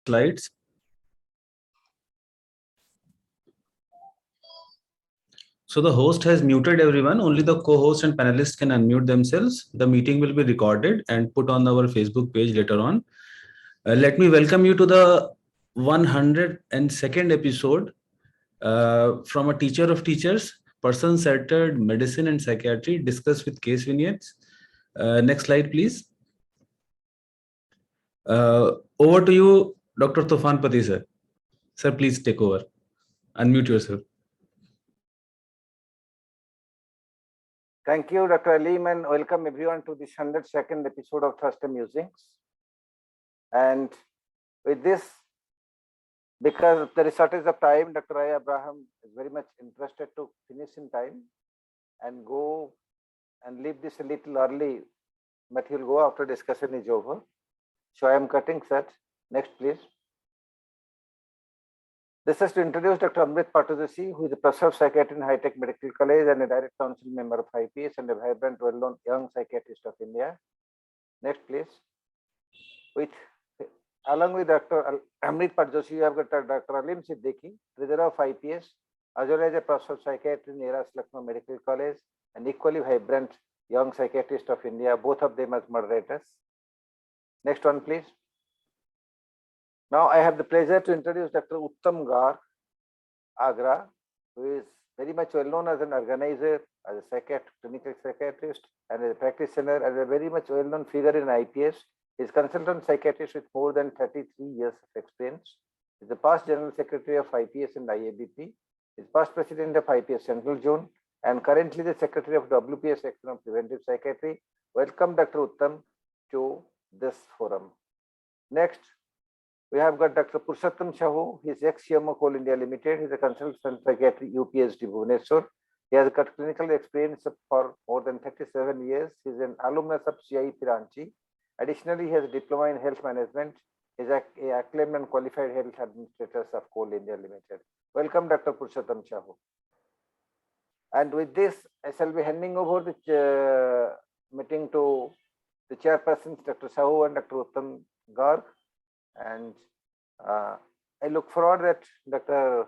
slides. So the host has muted everyone. Only the co-host and panelists can unmute themselves. The meeting will be recorded and put on our Facebook page later on. Let me welcome you to the 102nd episode from a teacher of teachers, person-centered medicine and psychiatry, discussed with case vignettes. Next slide, please. Over to you, Dr. Tufan Pati, sir. Sir, please take over. Unmute yourself. Thank you, Dr. Alim, and welcome everyone to this 102nd episode of Thursday Musings. And with this, because there is shortage of time, Dr. Aya Abraham is very much interested to finish in time and go and leave this a little early, but he'll go after discussion is over. So I am cutting that. Next, please. This is to introduce Dr. Amrit Patojoshi, who is a professor of psychiatry in High-Tech Medical College and a direct council member of IPS and a vibrant, well-known young psychiatrist of India. Next, please. Along with Dr. Amrit Patojoshi, you have got Dr. Alim Siddiqui, treasurer of IPS, as well as a professor of psychiatry in Eras Lucknow Medical College, and equally vibrant young psychiatrist of India, both of them as moderators. Next one, please. Now I have the pleasure to introduce Dr. Uttam Garg, Agra, who is very much well known as an organizer, as a clinical psychiatrist, and as a practitioner, and a very much well known figure in IPS. He is consultant psychiatrist with more than 33 years of experience. He is the past general secretary of IPS and IABP. He is past president of IPS Central Zone, and currently the secretary of WPS section of preventive psychiatry. Welcome, Dr. Uttam, to this forum. Next, we have got Dr. Purushottam Sahu. He is ex-CMO Coal India Limited. He is a consultant psychiatry UPSD Bhubaneswar. He has got clinical experience for more than 37 years. He is an alumnus of CIP Ranchi. Additionally, he has a diploma in health management. He is an acclaimed and qualified health administrator of Coal India Limited. Welcome, Dr. Purushottam Sahu. And with this, I shall be handing over the meeting to the chairpersons, Dr. Sahu and Dr. Uttam Garg. And I look forward that Dr.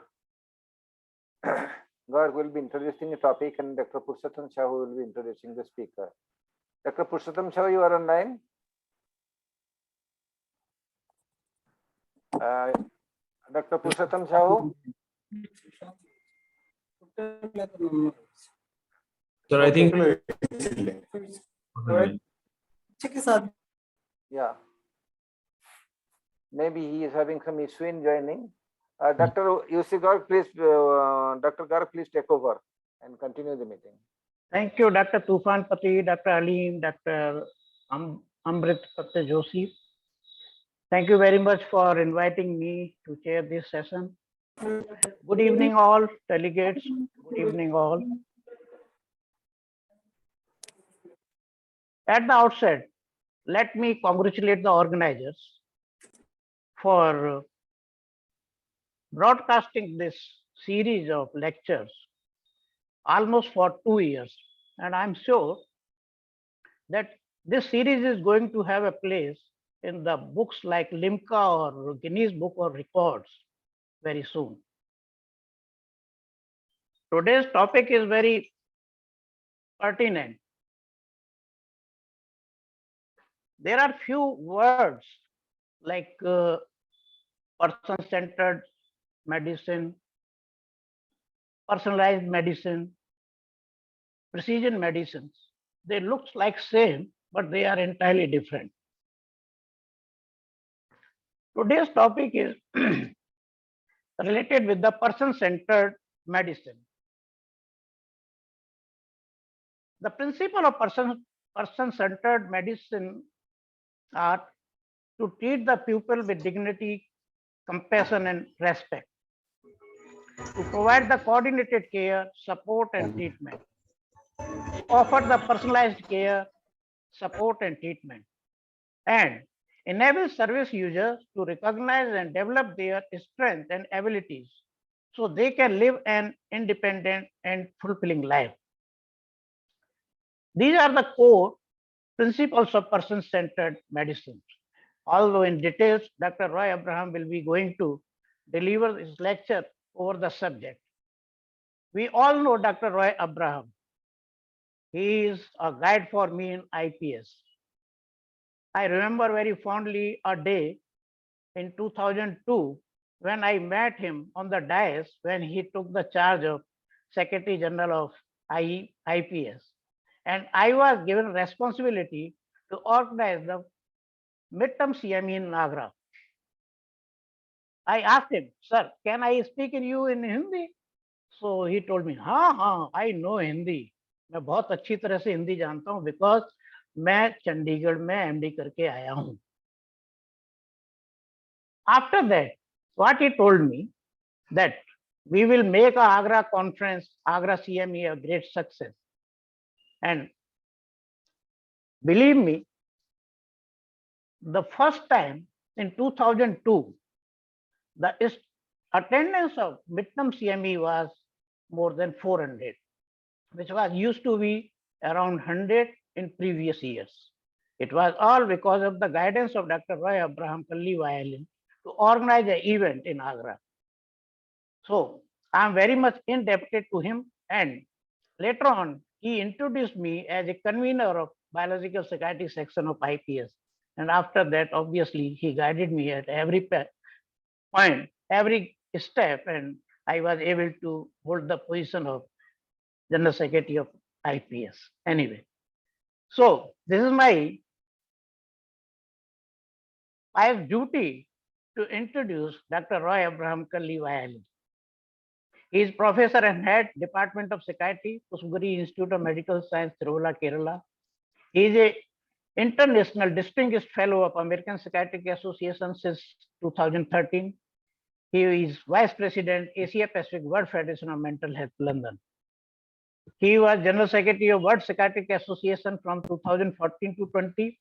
Garg will be introducing the topic and Dr. Purushottam Sahu will be introducing the speaker. Dr. Purushottam Sahu, you are online. Dr. Purushottam Sahu. Sir, I think. Yeah. Maybe he is having some issue in joining. Dr. UC Garg, please, Dr. Garg, please take over and continue the meeting. Thank you, Dr. Tufan Pati, Dr. Alim, Dr. Amrit Patojoshi. Thank you very much for inviting me to chair this session. Good evening, all delegates. Good evening, all. At the outset, let me congratulate the organizers for broadcasting this series of lectures almost for 2 years. And I'm sure that this series is going to have a place in the books like Limca or Guinness Book of Records very soon. Today's topic is very pertinent. There are few words like person-centered medicine, personalized medicine, precision medicines. They look like same, but they are entirely different. Today's topic is related with the person-centered medicine. The principle of person-centered medicine are to treat the pupil with dignity, compassion, and respect, to provide the coordinated care, support, and treatment, offer the personalized care, support, and treatment, and enable service users to recognize and develop their strengths and abilities so they can live an independent and fulfilling life. These are the core principles of person-centered medicine. Although in details, Dr. Roy Abraham will be going to deliver his lecture over the subject. We all know Dr. Roy Abraham. He is a guide for me in IPS. I remember very fondly a day in 2002 when I met him on the dais when he took the charge of Secretary General of IPS. And I was given responsibility to organize the midterm CME in Agra. I asked him, sir, can I speak in you in Hindi? So he told me, हाँ, I know Hindi. मैं बहुत अच्छी तरह से हिंदी जानता हूँ because मैं चंडीगढ़ में MD करके आया हूँ. After that, what he told me that we will make a Agra conference, Agra CME, a great success. And believe me, the first time in 2002, the attendance of midterm CME was more than 400, which was used to be around 100 in previous years. It was all because of the guidance of Dr. Roy Abraham Kalli Violin to organize an event in Agra. So I'm very much indebted to him, and later on, he introduced me as a convener of biological psychiatry section of IPS. And after that, obviously, he guided me at every point, every step, and I was able to hold the position of General Secretary of IPS. Anyway, so this is my duty to introduce Dr. Roy Abraham Kalli Violin. He is professor and head Department of Psychiatry, Pusguri Institute of Medical Science, Tirula, Kerala. He is a international distinguished fellow of American Psychiatric Association since 2013. He is vice president, Asia Pacific World Federation of Mental Health, London. He was general secretary of World Psychiatric Association from 2014 to 20,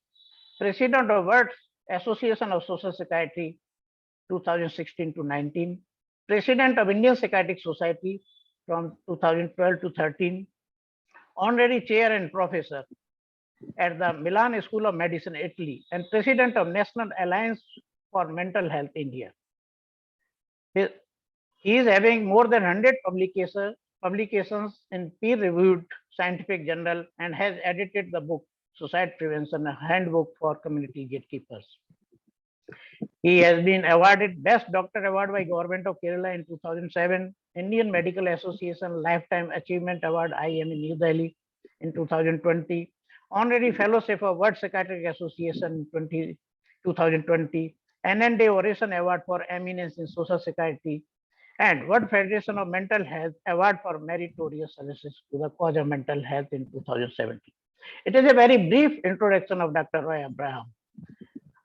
president of World Association of Social Psychiatry 2016 to 19, president of Indian Psychiatric Society from 2012 to 13, honorary chair and professor at the Milan School of Medicine, Italy, and president of National Alliance for Mental Health, India. He is having more than 100 publications in peer-reviewed scientific journal and has edited the book Suicide Prevention, a handbook for community gatekeepers. He has been awarded Best Doctor Award by Government of Kerala in 2007, Indian Medical Association Lifetime Achievement Award IM in New Delhi in 2020, Honorary Fellowship of World Psychiatric Association in 2020, NND Oration Award for Eminence in Social Psychiatry, and World Federation of Mental Health Award for Meritorious Services to the Cause of Mental Health in 2017. It is a very brief introduction of Dr. Roy Abraham.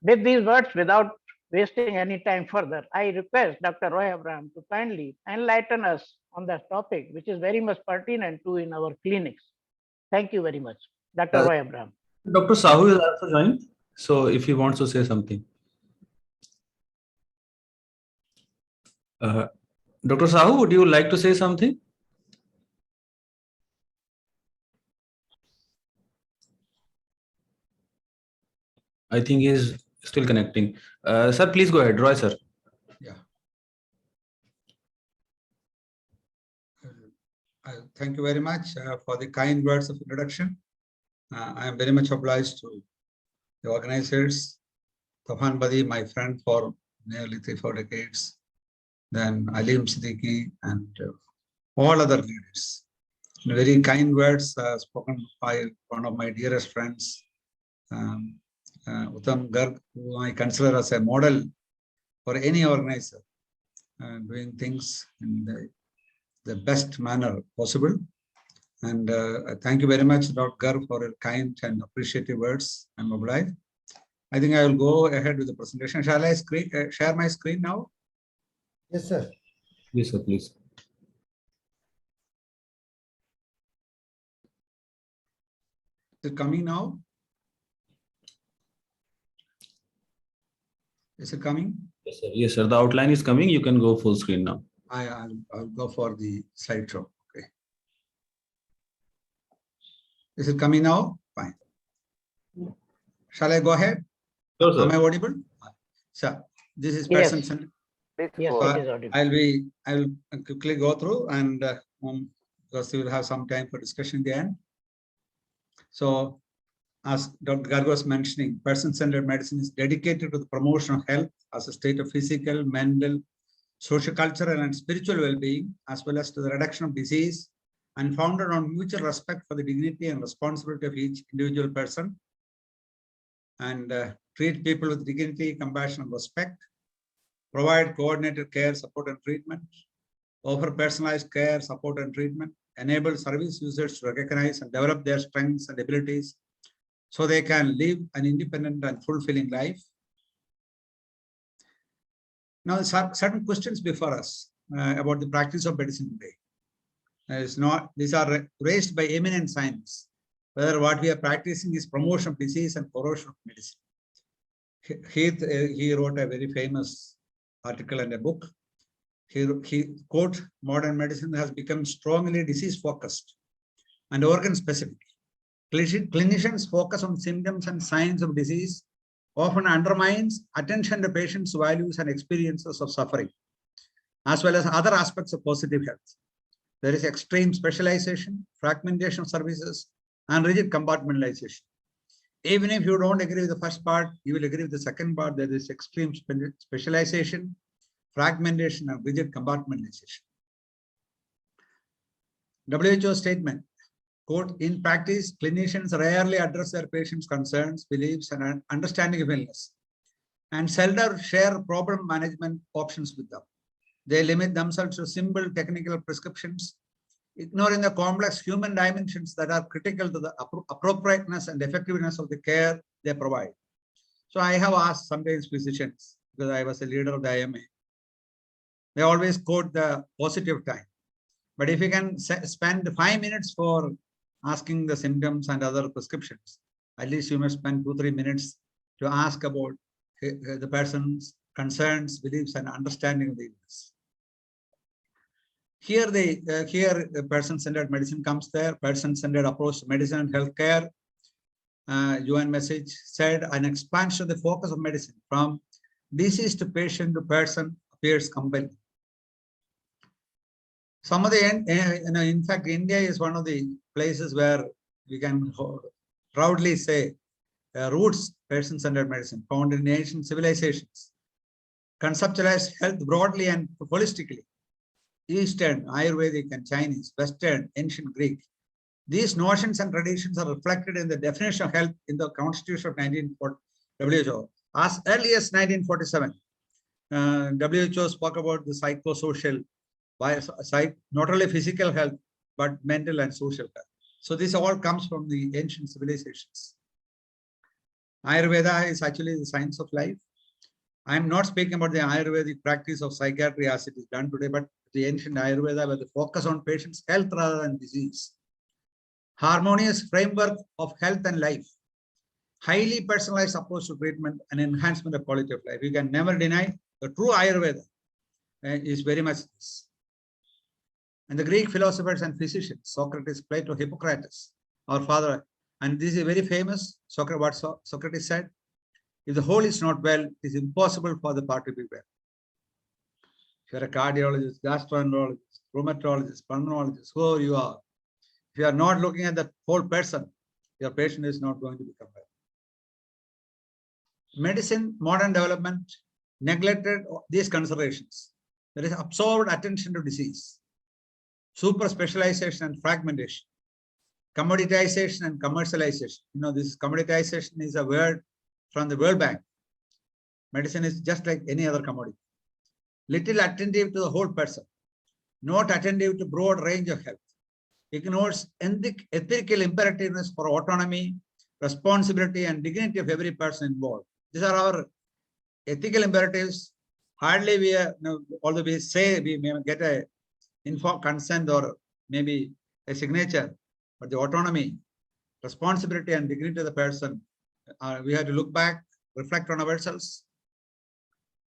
With these words, without wasting any time further, I request Dr. Roy Abraham to kindly enlighten us on the topic, which is very much pertinent to in our clinics. Thank you very much, Dr. Roy Abraham. Dr. Sahu is also joined, so if he wants to say something. Dr. Sahu, would you like to say something? I think he is still connecting. Sir, please go ahead. Roy, sir. Yeah. Thank you very much for the kind words of introduction. I am very much obliged to the organizers, Tafan Badi, my friend for nearly 3-4 decades, then Alim Siddiqui, and all other leaders. Very kind words spoken by one of my dearest friends, Uttam Garg, who I consider as a model for any organizer, doing things in the best manner possible. And thank you very much, Dr. Garg, for your kind and appreciative words. I'm obliged. I think I will go ahead with the presentation. Shall I share my screen now? Yes, sir. Yes, sir, please. Is it coming now? Is it coming? Yes, sir. Yes, sir. The outline is coming. You can go full screen now. I'll go for the slideshow. Okay. Is it coming now? Fine. Shall I go ahead? Sure, sir. Am I audible? So this is Yes. person-centered. Please Yes, go it on. is audible. I will quickly go through and because we will have some time for discussion in the end. So as Dr. Garg was mentioning, person-centered medicine is dedicated to the promotion of health as a state of physical, mental, socio-cultural and spiritual well-being, as well as to the reduction of disease, and founded on mutual respect for the dignity and responsibility of each individual person, and treat people with dignity, compassion, and respect, provide coordinated care, support, and treatment, offer personalized care, support, and treatment, enable service users to recognize and develop their strengths and abilities so they can live an independent and fulfilling life. Now, certain questions before us about the practice of medicine today. These are raised by eminent science, whether what we are practicing is promotion of disease and corrosion of medicine. He wrote a very famous article and a book. He quote, modern medicine has become strongly disease-focused and organ-specific. Clinicians focus on symptoms and signs of disease, often undermines attention to patients' values and experiences of suffering, as well as other aspects of positive health. There is extreme specialization, fragmentation of services, and rigid compartmentalization. Even if you don't agree with the first part, you will agree with the second part. There is extreme specialization, fragmentation, and rigid compartmentalization. WHO statement, quote, in practice, clinicians rarely address their patients' concerns, beliefs, and understanding of illness, and seldom share problem management options with them. They limit themselves to simple technical prescriptions, ignoring the complex human dimensions that are critical to the appropriateness and effectiveness of the care they provide. So I have asked sometimes physicians, because I was a leader of the IMA, they always quote the positive time. But if you can spend 5 minutes for asking the symptoms and other prescriptions, at least you must spend 2-3 minutes to ask about the person's concerns, beliefs, and understanding of the illness. Here the person-centered medicine comes there. Person-centered approach to medicine and healthcare. UN message said an expansion of the focus of medicine from disease to patient to person appears compelling. Some of the, in fact, India is one of the places where we can proudly say roots person-centered medicine found in ancient civilizations, conceptualized health broadly and holistically. Eastern, Ayurvedic, and Chinese, Western, ancient Greek. These notions and traditions are reflected in the definition of health in the Constitution of 1940 WHO. As early as 1947, WHO spoke about the psychosocial, not only physical health, but mental and social health. So this all comes from the ancient civilizations. Ayurveda is actually the science of life. I am not speaking about the Ayurvedic practice of psychiatry as it is done today, but the ancient Ayurveda where the focus on patients' health rather than disease. Harmonious framework of health and life. Highly personalized approach to treatment and enhancement of quality of life. You can never deny the true Ayurveda is very much this. And the Greek philosophers and physicians, Socrates, Plato, Hippocrates, our father, and this is very famous, what Socrates said, if the whole is not well, it is impossible for the part to be well. If you're a cardiologist, gastroenterologist, rheumatologist, pulmonologist, whoever you are, if you are not looking at the whole person, your patient is not going to become well. Medicine, modern development, neglected these considerations. There is absorbed attention to disease, super specialization and fragmentation, commoditization and commercialization. You know, this commoditization is a word from the World Bank. Medicine is just like any other commodity. Little attentive to the whole person, not attentive to broad range of health. Ignores ethical imperativeness for autonomy, responsibility, and dignity of every person involved. These are our ethical imperatives. Hardly we are, although we say we may get a informed consent or maybe a signature, but the autonomy, responsibility, and dignity of the person, we have to look back, reflect on ourselves.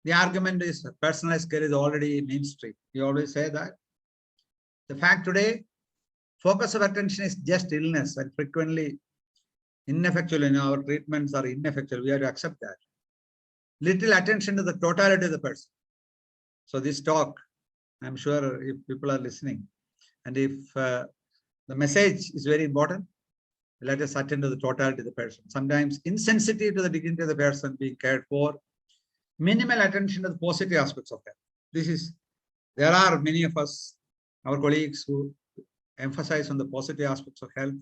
The argument is personalized care is already mainstream. You always say that. The fact today, focus of attention is just illness and frequently ineffectual. In our treatments are ineffectual. We have to accept that. little attention to the totality of the person. So this talk, I'm sure if people are listening, and if the message is very important, let us attend to the totality of the person. Sometimes insensitive to the dignity of the person being cared for, minimal attention to the positive aspects of health. There are many of us, our colleagues, who emphasize on the positive aspects of health,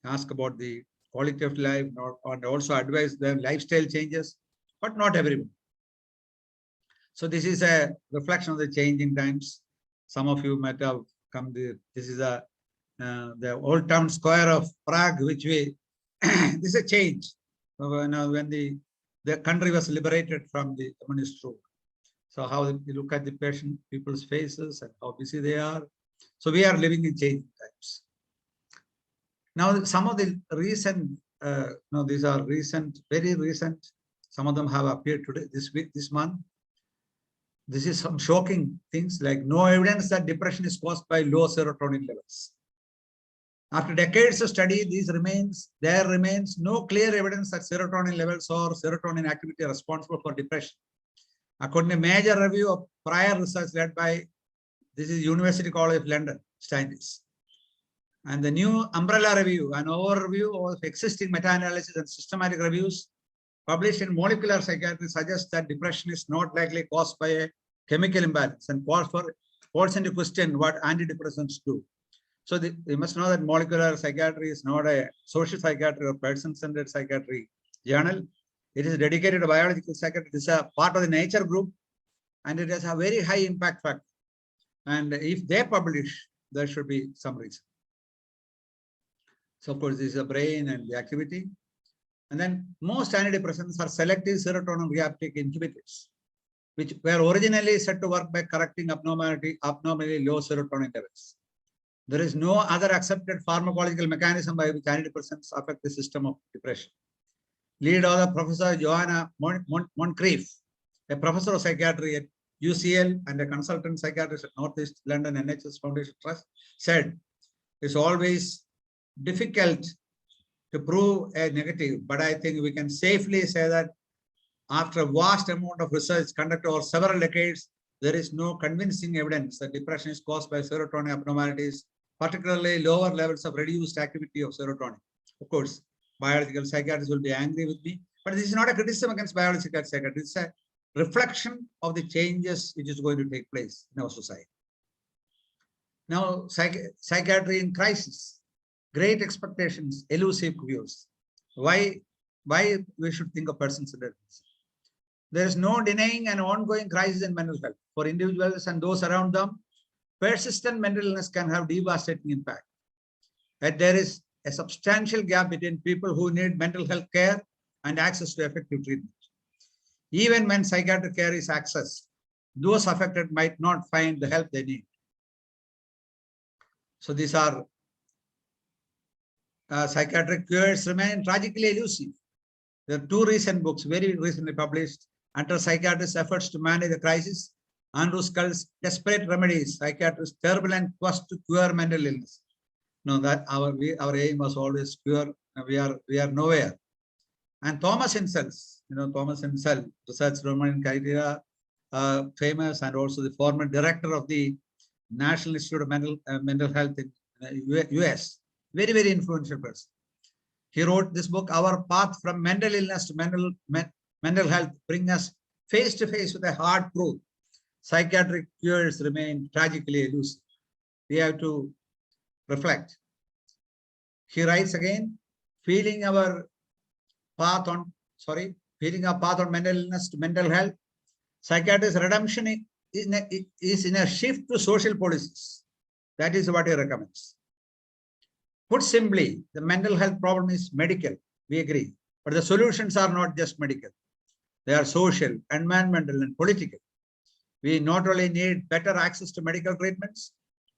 ask about the quality of life, and also advise them lifestyle changes, but not everyone. So this is a reflection of the changing times. Some of you might have come there. This is the old town square of Prague, which this is a change. When the country was liberated from the communist rule. So how you look at the people's faces and how busy they are. So we are living in changing times. Now, some of the recent, these are recent, very recent. Some of them have appeared today, this week, this month. This is some shocking things like no evidence that depression is caused by low serotonin levels. After decades of study, there remains no clear evidence that serotonin levels or serotonin activity are responsible for depression. According to a major review of prior research led by, this is University College of London scientists. And the new umbrella review, an overview of existing meta-analysis and systematic reviews published in Molecular Psychiatry suggests that depression is not likely caused by a chemical imbalance and calls into question what antidepressants do. So you must know that Molecular Psychiatry is not a social psychiatry or person-centered psychiatry journal. It is dedicated to biological psychiatry. It is a part of the Nature group, and it has a very high impact factor. And if they publish, there should be some reason. So of course, this is the brain and the activity. And then most antidepressants are selective serotonin reuptake inhibitors, which were originally set to work by correcting abnormally low serotonin levels. There is no other accepted pharmacological mechanism by which antidepressants affect the system of depression. Lead author Professor Joanna Moncrief, a professor of psychiatry at UCL and a consultant psychiatrist at Northeast London NHS Foundation Trust, said it's always difficult to prove a negative, but I think we can safely say that after a vast amount of research conducted over several decades, there is no convincing evidence that depression is caused by serotonin abnormalities, particularly lower levels of reduced activity of serotonin. Of course, biological psychiatrists will be angry with me, but this is not a criticism against biological psychiatry. It's a reflection of the changes which is going to take place in our society. Now, psychiatry in crisis, great expectations, elusive views. Why we should think of person-centered? There is no denying an ongoing crisis in mental health. For individuals and those around them, persistent mental illness can have devastating impact. That there is a substantial gap between people who need mental health care and access to effective treatment. Even when psychiatric care is accessed, those affected might not find the help they need. So these are psychiatric cures remain tragically elusive. There are two recent books, very recently published, under psychiatrists' efforts to manage the crisis, Andrew Scull's Desperate Remedies, Psychiatrists' Turbulent Quest to Cure Mental Illness. No, that our aim was always cure. We are nowhere. And Thomas himself, research Roman criteria, famous, and also the former director of the National Institute of Mental Health in US, very, very influential person. He wrote this book, Our Path from Mental Illness to Mental Health, bring us face to face with a hard truth. Psychiatric cures remain tragically elusive. We have to reflect. He writes again, feeling our path on mental illness to mental health, psychiatrist's redemption is in a shift to social policies. That is what he recommends. Put simply, the mental health problem is medical, we agree, but the solutions are not just medical. They are social, environmental, and political. We not only need better access to medical treatments,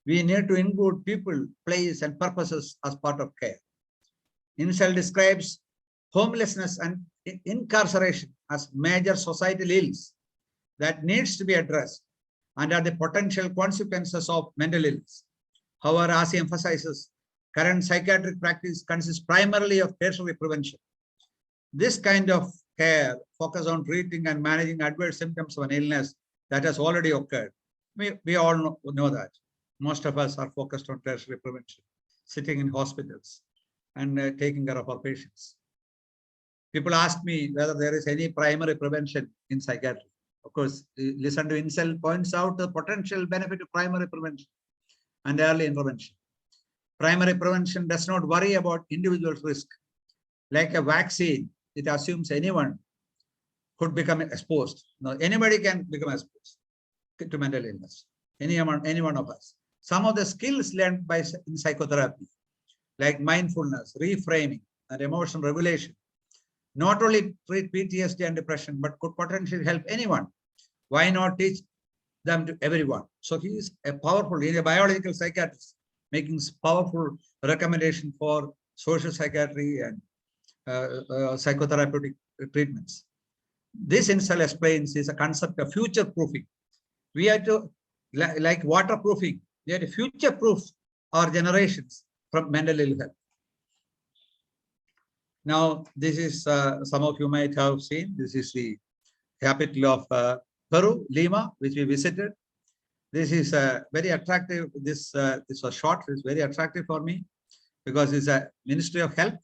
we need to include people, place, and purposes as part of care. Insel describes homelessness and incarceration as major societal ills that needs to be addressed and are the potential consequences of mental illness. However, as he emphasizes, current psychiatric practice consists primarily of tertiary prevention. This kind of care, focus on treating and managing adverse symptoms of an illness that has already occurred. We all know that. Most of us are focused on tertiary prevention, sitting in hospitals and taking care of our patients. People ask me whether there is any primary prevention in psychiatry. Of course, listen to Incel points out the potential benefit of primary prevention and early intervention. Primary prevention does not worry about individual risk. Like a vaccine, it assumes anyone could become exposed. Now, anybody can become exposed to mental illness, any one of us. Some of the skills learned in psychotherapy, like mindfulness, reframing, and emotional regulation, not only treat PTSD and depression, but could potentially help anyone. Why not teach them to everyone? So he is a powerful, he's a biological psychiatrist, making powerful recommendation for social psychiatry and psychotherapeutic treatments. This Incel explains is a concept of future proofing. We have to, like waterproofing, we have to future proof our generations from mental ill health. Now, this is some of you might have seen. This is the capital of Peru, Lima, which we visited. This is very attractive. This was short. It's very attractive for me because it's a Ministry of Health.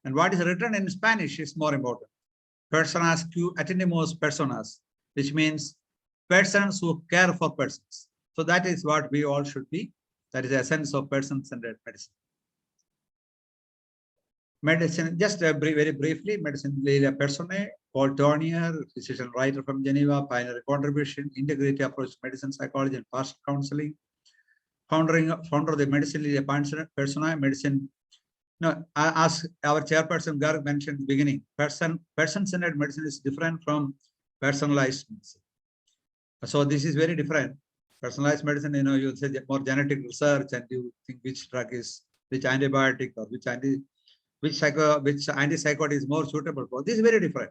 And what is written in Spanish is more important. Personas que atendemos personas, which means persons who care for persons. So that is what we all should be. That is the essence of person-centered medicine. Medicine, just very briefly, Medicine Lila Persone, Paul Tournier, physician writer from Geneva, pioneer contribution, integrative approach to medicine, psychology, and past counseling. Founder of the Medicine Lila Persone, medicine. No, as our chairperson Garg mentioned in the beginning, person-centered medicine is different from personalized medicine. So this is very different. Personalized medicine, you say more genetic research and you think which drug is, which antibiotic or which antipsychotic is more suitable for. This is very different.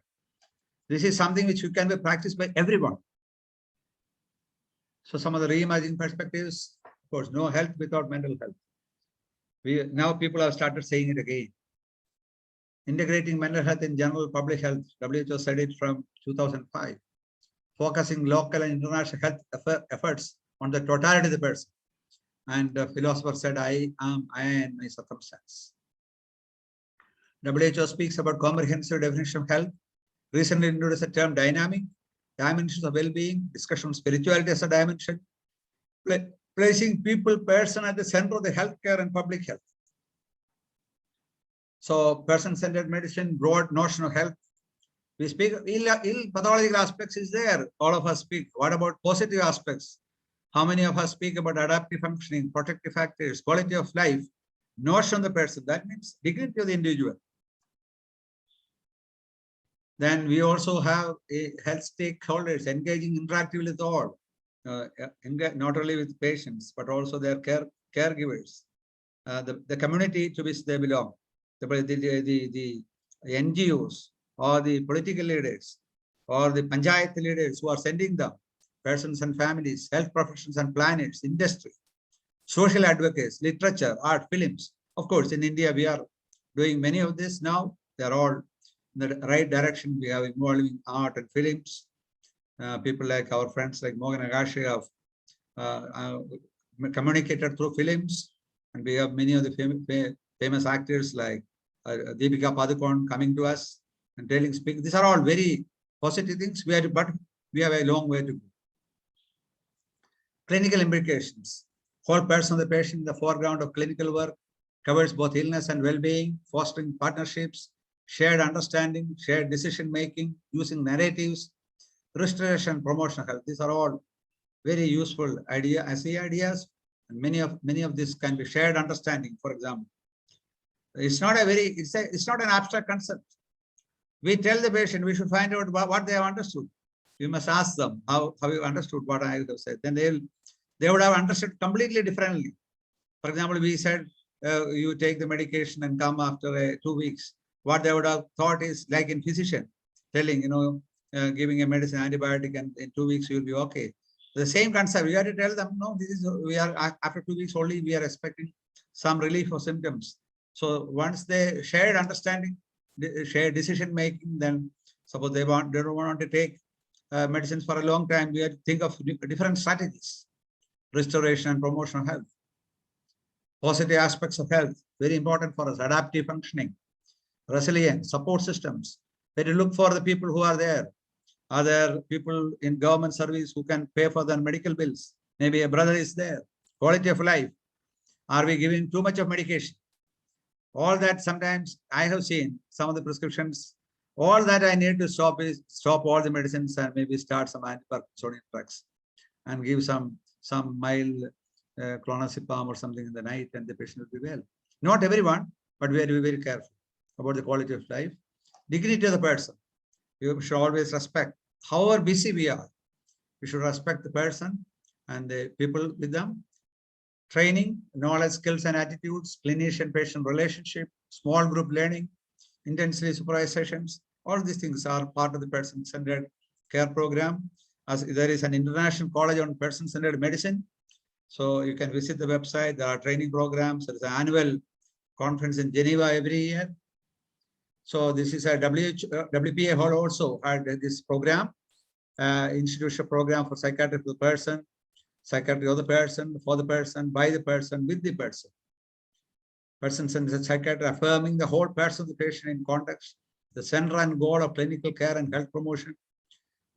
This is something which can be practiced by everyone. So some of the reimagining perspectives, of course, no health without mental health. Now people have started saying it again. Integrating mental health in general public health, WHO said it from 2005. Focusing local and international health efforts on the totality of the person. And the philosopher said, I am my circumstance. WHO speaks about comprehensive definition of health. Recently introduced the term dynamic, dimensions of well-being, discussion of spirituality as a dimension, placing people, person at the center of the healthcare and public health. So person-centered medicine, broad notion of health. We speak ill pathological aspects is there. All of us speak. What about positive aspects? How many of us speak about adaptive functioning, protective factors, quality of life, notion of the person? That means dignity of the individual. Then we also have health stakeholders engaging interactively with all, not only with patients, but also their caregivers, the community to which they belong, the NGOs or the political leaders or the panchayat leaders who are sending them, persons and families, health professionals and planners, industry, social advocates, literature, art, films. Of course, in India, we are doing many of this now. They are all in the right direction. We are involving art and films. People like our friends like Mohan Agashi have communicated through films. And we have many of the famous actors like Deepika Padukone coming to us and telling, speak. These are all very positive things. But we have a long way to go. Clinical implications. Whole person of the patient in the foreground of clinical work covers both illness and well-being, fostering partnerships, shared understanding, shared decision-making, using narratives, restoration, promotion of health. These are all very useful ideas, and many of this can be shared understanding, for example. It's not an abstract concept. We tell the patient we should find out what they have understood. We must ask them how you understood what I have said. Then they would have understood completely differently. For example, we said you take the medication and come after 2 weeks. What they would have thought is like in physician telling, giving a medicine, antibiotic, and in 2 weeks you will be okay. The same concept. We have to tell them, no, we are after 2 weeks only we are expecting some relief of symptoms. So once they shared understanding, shared decision making, then Suppose they don't want to take medicines for a long time, we have to think of different strategies. Restoration and promotion of health. Positive aspects of health, very important for us. Adaptive functioning, resilience, support systems. We have to look for the people who are there. Are there people in government service who can pay for their medical bills? Maybe a brother is there. Quality of life. Are we giving too much of medication? All that sometimes I have seen some of the prescriptions. All that I need to stop is stop all the medicines and maybe start some anti-Parkinsonian drugs and give some mild clonazepam or something in the night, and the patient will be well. Not everyone, but we have to be very careful about the quality of life. Dignity of the person. You should always respect. However busy we are, we should respect the person and the people with them. Training, knowledge, skills and attitudes, clinician-patient relationship, small group learning, intensely supervised sessions. All these things are part of the person-centered care program. As there is an international college on person-centered medicine. So you can visit the website. There are training programs. There is an annual conference in Geneva every year. So this is a WPA Hall also had this program, institutional program for psychiatry for the person, psychiatry of the person, for the person, by the person, with the person. Person-centered psychiatry affirming the whole person of the patient in context, the center and goal of clinical care and health promotion,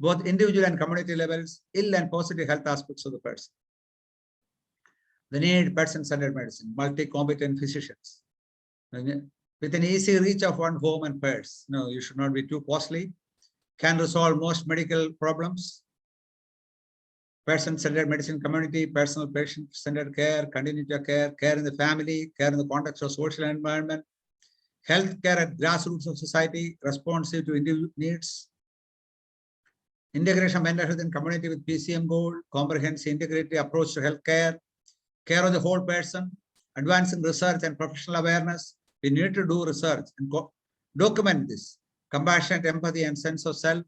both individual and community levels, ill and positive health aspects of the person. The need person-centered medicine, multi-competent physicians. With an easy reach of one home and purse. No, you should not be too costly. Can resolve most medical problems. Person-centered medicine community, personal patient-centered care, continuity of care, care in the family, care in the context of social environment, health care at grassroots of society, responsive to individual needs, integration of mental health and community with PCM goal, comprehensive integrated approach to health care of the whole person, advancing research and professional awareness. We need to do research and document this. Compassion, empathy, and sense of self.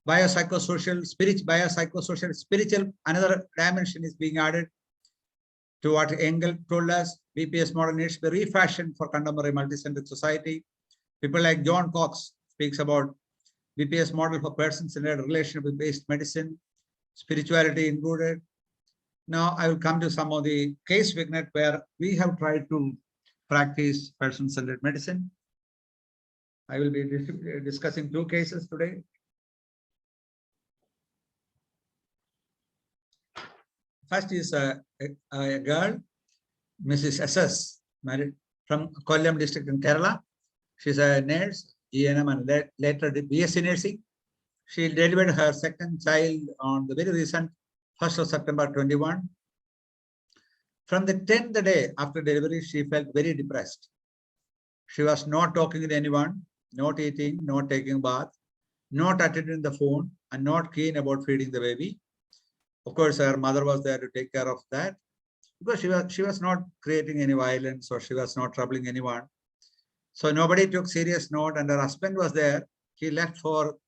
Biopsychosocial, spiritual, another dimension is being added to what Engel told us. BPS model needs to be refashioned for contemporary multi-centered society. People like John Cox speaks about BPS model for person-centered relationship-based medicine, spirituality included. Now I will come to some of the case vignette where we have tried to practice person-centered medicine. I will be discussing two cases today. First is a girl, Mrs. SS, married from Kollam district in Kerala. She's a nurse, ENM, and later did BSc nursing. She delivered her second child on the very recent 1st of September 21. From the 10th day after delivery, she felt very depressed. She was not talking to anyone, not eating, not taking a bath, not attending the phone, and not keen about feeding the baby. Of course, her mother was there to take care of that because she was not creating any violence or she was not troubling anyone. So nobody took serious note, and her husband was there. He left for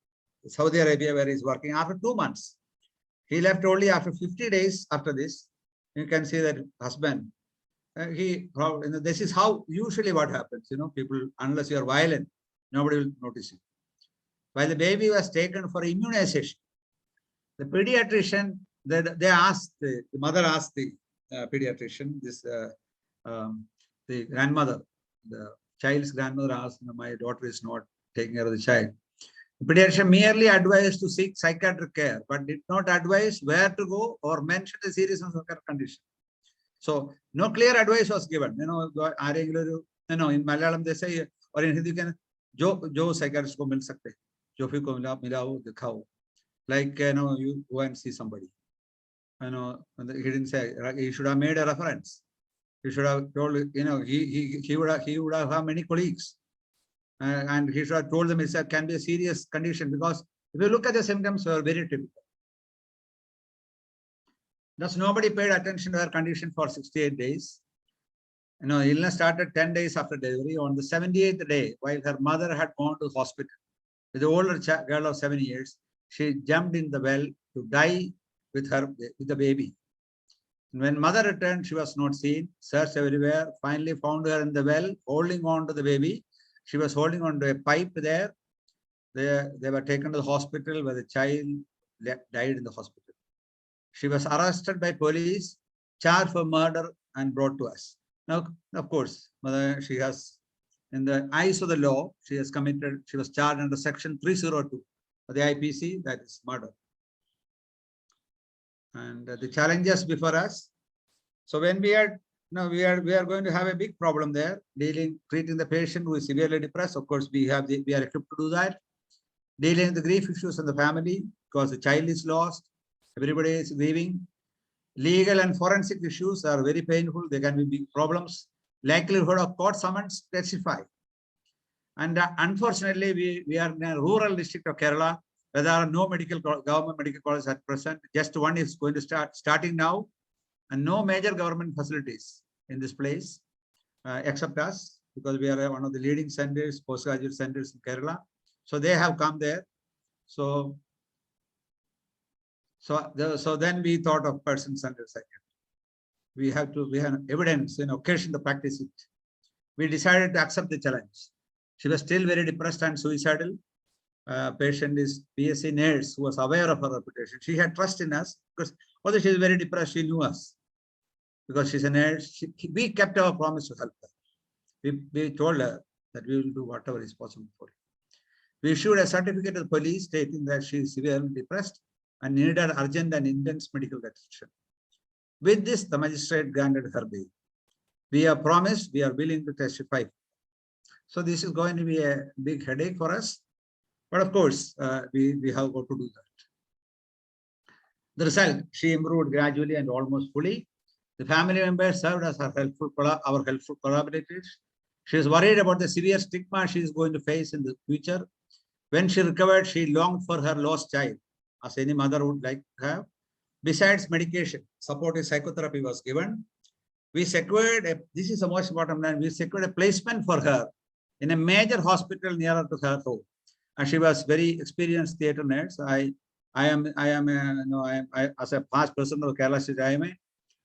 Saudi Arabia where he's working after 2 months. He left only after 50 days after this. You can see that husband, this is how usually what happens, people, unless you are violent, nobody will notice you. While the baby was taken for immunization, the pediatrician, the mother asked the pediatrician, the grandmother, the child's grandmother asked, my daughter is not taking care of the child. The pediatrician merely advised to seek psychiatric care, but did not advise where to go or mention the seriousness of her condition. So no clear advice was given. In Malayalam they say, or in Hindi, jo psychiatrist ko mil sakte, jo fi ko milao dikhao. Like you go and see somebody. He didn't say, he should have made a reference. He should have told, he would have many colleagues. And he should have told them it can be a serious condition, because if you look at the symptoms, they are very typical. Thus, nobody paid attention to her condition for 68 days. Illness started 10 days after delivery. On the 78th day, while her mother had gone to the hospital with the older girl of 7 years, she jumped in the well to die with the baby. And when mother returned, she was not seen. Searched everywhere. Finally, found her in the well, holding on to the baby. She was holding on to a pipe there, they were taken to the hospital where the child died in the hospital. She was arrested by police, charged for murder, and brought to us. Now, of course, she has, in the eyes of the law, she was charged under section 302 of the IPC, that is murder. And the challenges before us. So when we are going to have a big problem there, treating the patient who is severely depressed. Of course, we are equipped to do that. Dealing with the grief issues in the family because the child is lost, everybody is grieving. Legal and forensic issues are very painful. There can be big problems. Likelihood of court summons testify. And unfortunately, we are in a rural district of Kerala where there are no government medical colleges at present. Just one is going to starting now, and no major government facilities in this place except us, because we are one of the leading centers, postgraduate centers in Kerala. So they have come there. So then we thought of person-centered psychiatry. We have evidence and occasion to practice it. We decided to accept the challenge. She was still very depressed and suicidal. Patient is BSc nurse who was aware of her reputation. She had trust in us because although she is very depressed, she knew us because she's a nurse. We kept our promise to help her. We told her that we will do whatever is possible for her. We issued a certificate to the police stating that she is severely depressed and needed urgent and intense medical attention. With this, the magistrate granted her bail. We have promised, we are willing to testify. So this is going to be a big headache for us. But of course, we have got to do that. The result, she improved gradually and almost fully. The family members served as our helpful collaborators. She is worried about the severe stigma she is going to face in the future. When she recovered, she longed for her lost child, as any mother would like to have. Besides medication, supportive psychotherapy was given. We secured this is the most important line, we secured a placement for her in a major hospital nearer to her home. And she was very experienced theatre nurse. I am as a past president of Kerala State IMA,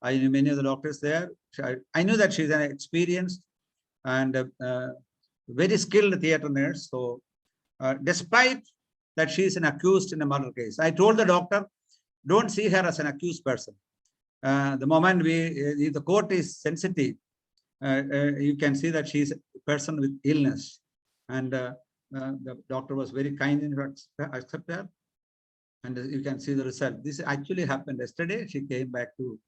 I knew many of the doctors there. I knew that she's an experienced and very skilled theatre nurse. So despite that she is an accused in a murder case, I told the doctor, don't see her as an accused person. The moment the court is sensitive, you can see that she is a person with illness. And the doctor was very kind in her accept her. And you can see the result. This actually happened yesterday. She came back to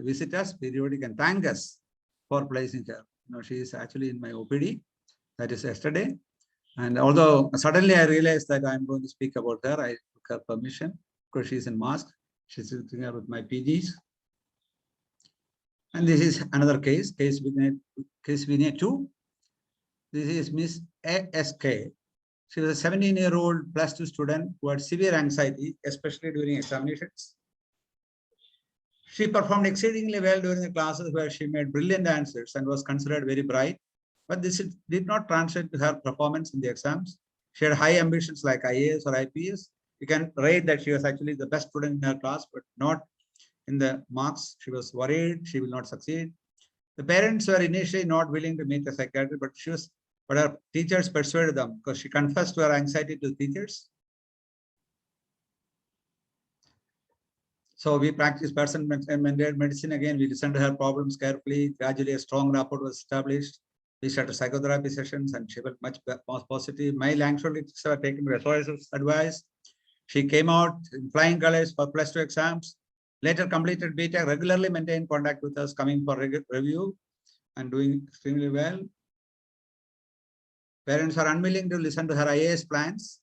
visit us periodically and thank us for placing her. She is actually in my OPD. That is yesterday. And although suddenly I realized that I'm going to speak about her, I took her permission because she's in mask. She's sitting here with my PGs. And this is another case vignette 2. This is Miss ASK. She was a 17-year-old +2 student who had severe anxiety, especially during examinations. She performed exceedingly well during the classes where she made brilliant answers and was considered very bright. But this did not translate to her performance in the exams. She had high ambitions like IAS or IPS. You can rate that she was actually the best student in her class, but not in the marks. She was worried she will not succeed. The parents were initially not willing to meet a psychiatrist, but her teachers persuaded them because she confessed to her anxiety to the teachers. So we practiced person-centered medicine again. We listened to her problems carefully. Gradually, a strong rapport was established. We started psychotherapy sessions and she felt much more positive. Male anxiolytics were taken with SOS advice. She came out in flying colors for +2 exams. Later completed BTech, regularly maintained contact with us, coming for review and doing extremely well. Parents are unwilling to listen to her IAS plans,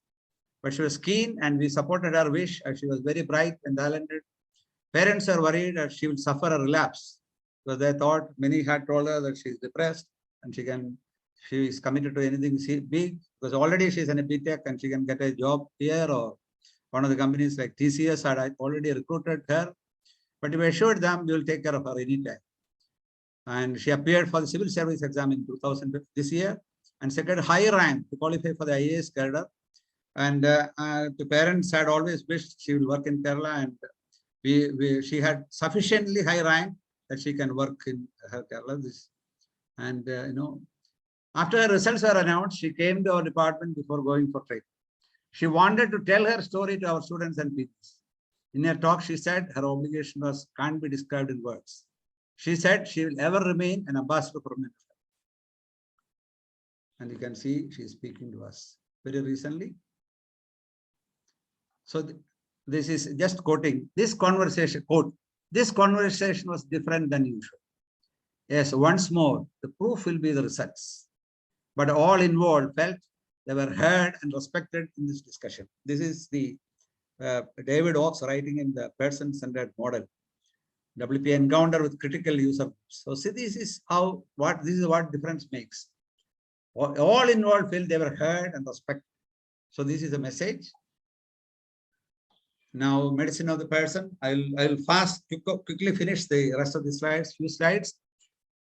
but she was keen and we supported her wish as she was very bright and talented. Parents are worried that she will suffer a relapse because they thought many had told her that she is depressed and she is committed to anything big because already she's in a BTech and she can get a job here or one of the companies like TCS had already recruited her. But we assured them we will take care of her anytime. And she appeared for the civil service exam in 2000 this year and secured a high rank to qualify for the IAS cadre. And the parents had always wished she will work in Kerala, and she had sufficiently high rank that she can work in her Kerala. And After her results were announced, she came to our department before going for training. She wanted to tell her story to our students and peers. In her talk, she said her obligation can't be described in words. She said she will ever remain an ambassador for mental health. And you can see she is speaking to us very recently. So this is just quoting this conversation, quote, this conversation was different than usual. Yes, once more, the proof will be the results. But all involved felt they were heard and respected in this discussion. This is the David Oaks writing in the person-centered model. WP encounter with critical user groups. So see, this is what difference makes. All involved felt they were heard and respected. So this is a message. Now, medicine of the person. I'll quickly finish the rest of the slides. Few slides.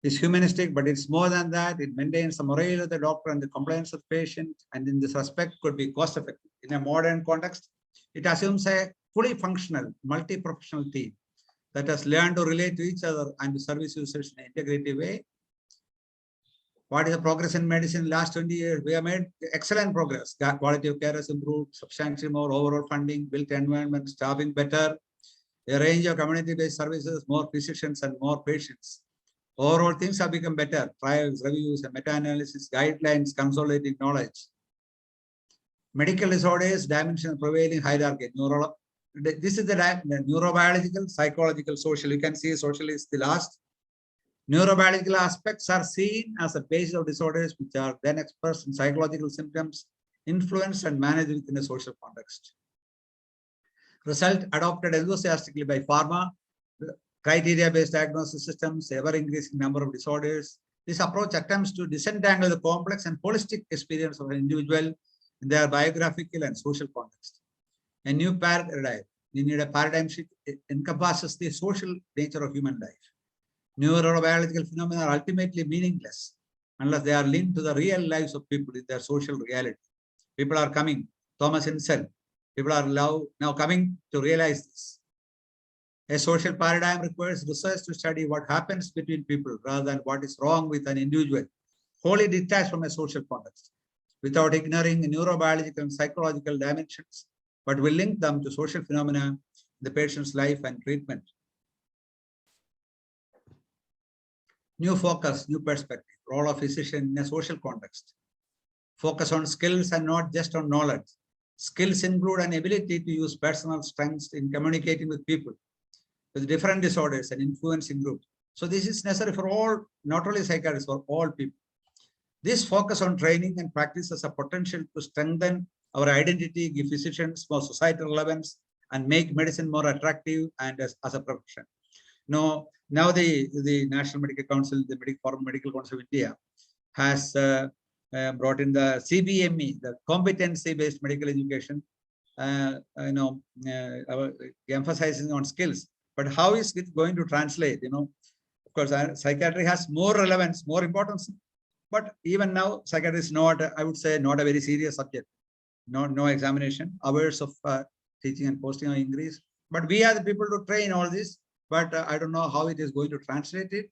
It's humanistic, but it's more than that. It maintains the morale of the doctor and the compliance of the patient, and in this respect could be cost effective. In a modern context, it assumes a fully functional, multi-professional team that has learned to relate to each other and to service users in an integrative way. What is the progress in medicine in the last 20 years? We have made excellent progress. Quality of care has improved, substantially more overall funding, built environment, staffing better, a range of community-based services, more physicians and more patients. Overall, things have become better. Trials, reviews, and meta-analysis, guidelines, consolidating knowledge. Medical disorders, dimension of prevailing hierarchy. This is the neurobiological, psychological, social. You can see social is the last. Neurobiological aspects are seen as a basis of disorders, which are then expressed in psychological symptoms, influenced and managed within a social context. Result adopted enthusiastically by pharma. Criteria-based diagnosis systems, ever-increasing number of disorders. This approach attempts to disentangle the complex and holistic experience of an individual in their biographical and social context. A new paradigm, you need a paradigm shift, encompasses the social nature of human life. Neurobiological phenomena are ultimately meaningless unless they are linked to the real lives of people in their social reality. People are coming, Thomas himself, people are now coming to realize this. A social paradigm requires research to study what happens between people rather than what is wrong with an individual, wholly detached from a social context, without ignoring the neurobiological and psychological dimensions, but will link them to social phenomena in the patient's life and treatment. New focus, new perspective, role of physician in a social context. Focus on skills and not just on knowledge. Skills include an ability to use personal strengths in communicating with people with different disorders and influencing groups. So this is necessary for all, not only psychiatrists, for all people. This focus on training and practice has a potential to strengthen our identity, give physicians more societal relevance, and make medicine more attractive and as a profession. Now the National Medical Council, the Medical Council of India, has brought in the CBME, the competency-based medical education, emphasizing on skills. But how is it going to translate? Of course, psychiatry has more relevance, more importance. But even now, psychiatry is not, I would say, not a very serious subject. No examination. Hours of teaching and posting are increased. But we are the people to train all this. But I don't know how it is going to translate it.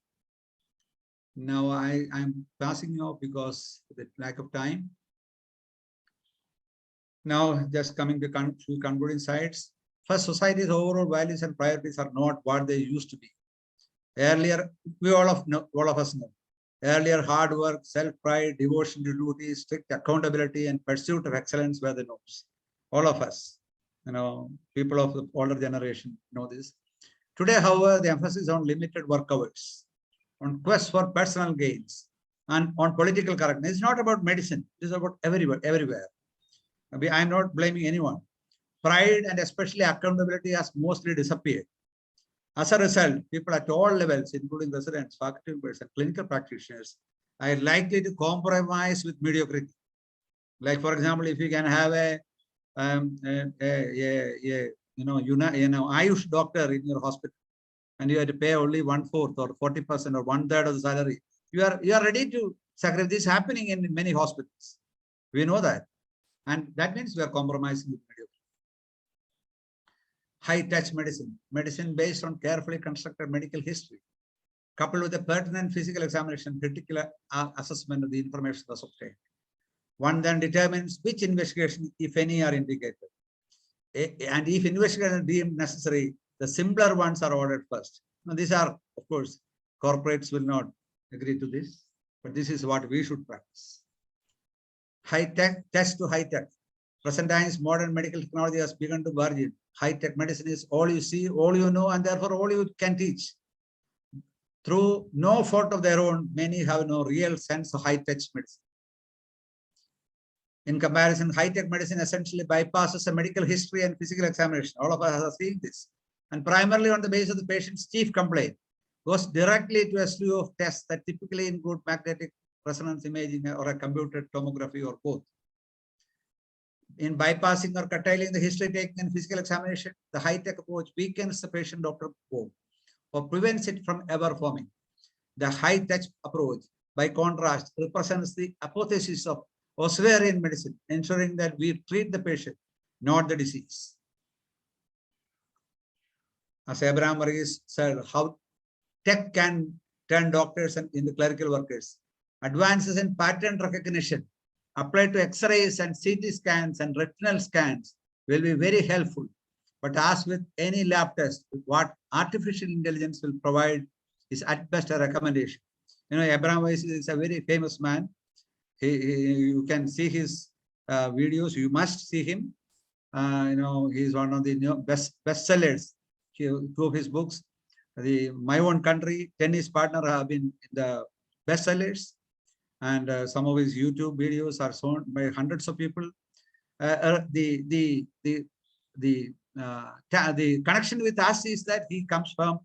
Now I'm passing you off because of the lack of time. Now, just coming to concluding sides. First, society's overall values and priorities are not what they used to be. Earlier, all of us know. Earlier, hard work, self-pride, devotion to duty, strict accountability, and pursuit of excellence were the norms. All of us, people of the older generation know this. Today, however, the emphasis is on limited work hours, on quest for personal gains, and on political correctness. It's not about medicine. It is about everywhere. I'm not blaming anyone. Pride and especially accountability has mostly disappeared. As a result, people at all levels, including residents, faculty members, and clinical practitioners, are likely to compromise with mediocrity. Like, for example, if you can have a Ayush doctor in your hospital, and you have to pay only 1/4 or 40% or 1/3 of the salary, you are ready to sacrifice. This is happening in many hospitals. We know that, and that means we are compromising with mediocrity. High-touch medicine based on carefully constructed medical history, coupled with a pertinent physical examination, critical assessment of the information thus obtained. One then determines which investigation, if any, are indicated. And if investigation deemed necessary, the simpler ones are ordered first. Now, these are, of course, corporates will not agree to this, but this is what we should practice. High-tech, test to high-tech. Present times, modern medical technology has begun to burgeon. High-tech medicine is all you see, all you know, and therefore all you can teach. Through no fault of their own, many have no real sense of high-tech medicine. In comparison, high-tech medicine essentially bypasses a medical history and physical examination. All of us are seeing this. And primarily on the basis of the patient's chief complaint, goes directly to a slew of tests that typically include magnetic resonance imaging or a computed tomography or both. In bypassing or curtailing the history taking and physical examination, the high-tech approach weakens the patient-doctor bond or prevents it from ever forming. The high-tech approach, by contrast, represents the apotheosis of Oswarian medicine, ensuring that we treat the patient, not the disease. As Abraham Varghese said, how tech can turn doctors into clerical workers. Advances in pattern recognition applied to X-rays and CT scans and retinal scans will be very helpful. But as with any lab test, what artificial intelligence will provide is at best a recommendation. You know, Abraham Varghese is a very famous man. You can see his videos. You must see him. You know, he's one of the bestsellers. Two of his books, My Own Country, Tennis Partner, have been in the bestsellers, and some of his YouTube videos are shown by hundreds of people. The connection with us is that he comes from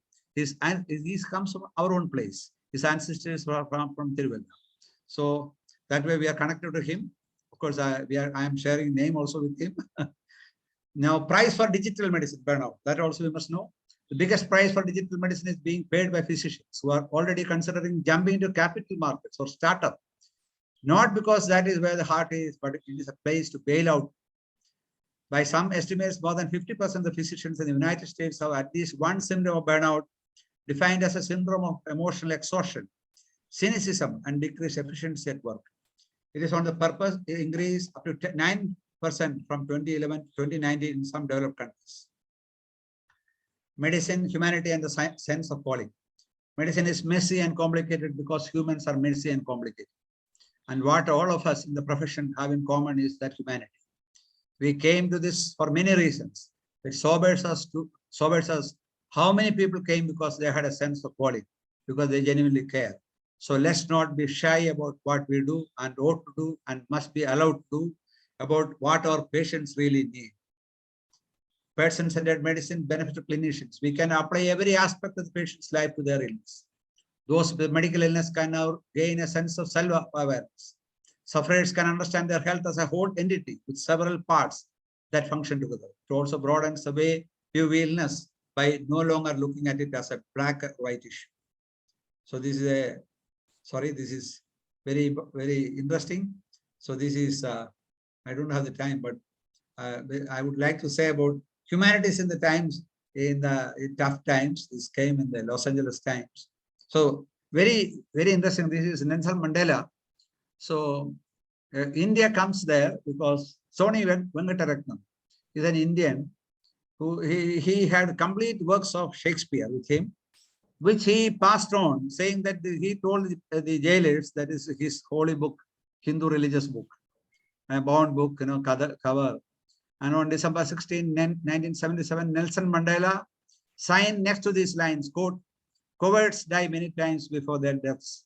comes from our own place. His ancestors were from Tiruvalla. So that way we are connected to him. Of course, I am sharing name also with him. Now, price for digital medicine burnout, that also we must know. The biggest price for digital medicine is being paid by physicians who are already considering jumping into capital markets or startup. Not because that is where the heart is, but it is a place to bail out. By some estimates, more than 50% of the physicians in the United States have at least one symptom of burnout, defined as a syndrome of emotional exhaustion, cynicism, and decreased efficiency at work. It is on the purpose to increase up to 9% from 2011 to 2019 in some developed countries. Medicine, humanity, and the sense of calling. Medicine is messy and complicated because humans are messy and complicated. And what all of us in the profession have in common is that humanity. We came to this for many reasons. It sobers us how many people came because they had a sense of calling, because they genuinely care. So let's not be shy about what we do and ought to do and must be allowed to do about what our patients really need. Person-centered medicine benefits to clinicians. We can apply every aspect of the patient's life to their illness. Those with medical illness can now gain a sense of self-awareness. Sufferers can understand their health as a whole entity with several parts that function together. It also broadens the way you view illness by no longer looking at it as a black or white issue. So this is this is very, very interesting. So this is, I don't have the time, but I would like to say about humanities in the times, in tough times. This came in the Los Angeles Times. So very, very interesting. This is Nelson Mandela. So India comes there because Sony Venkataratnam is an Indian who he had complete works of Shakespeare with him, which he passed on, saying that he told the jailers that is his holy book, Hindu religious book, a bound book, you know, cover. And on December 16, 1977, Nelson Mandela signed next to these lines, quote, "Cowards die many times before their deaths.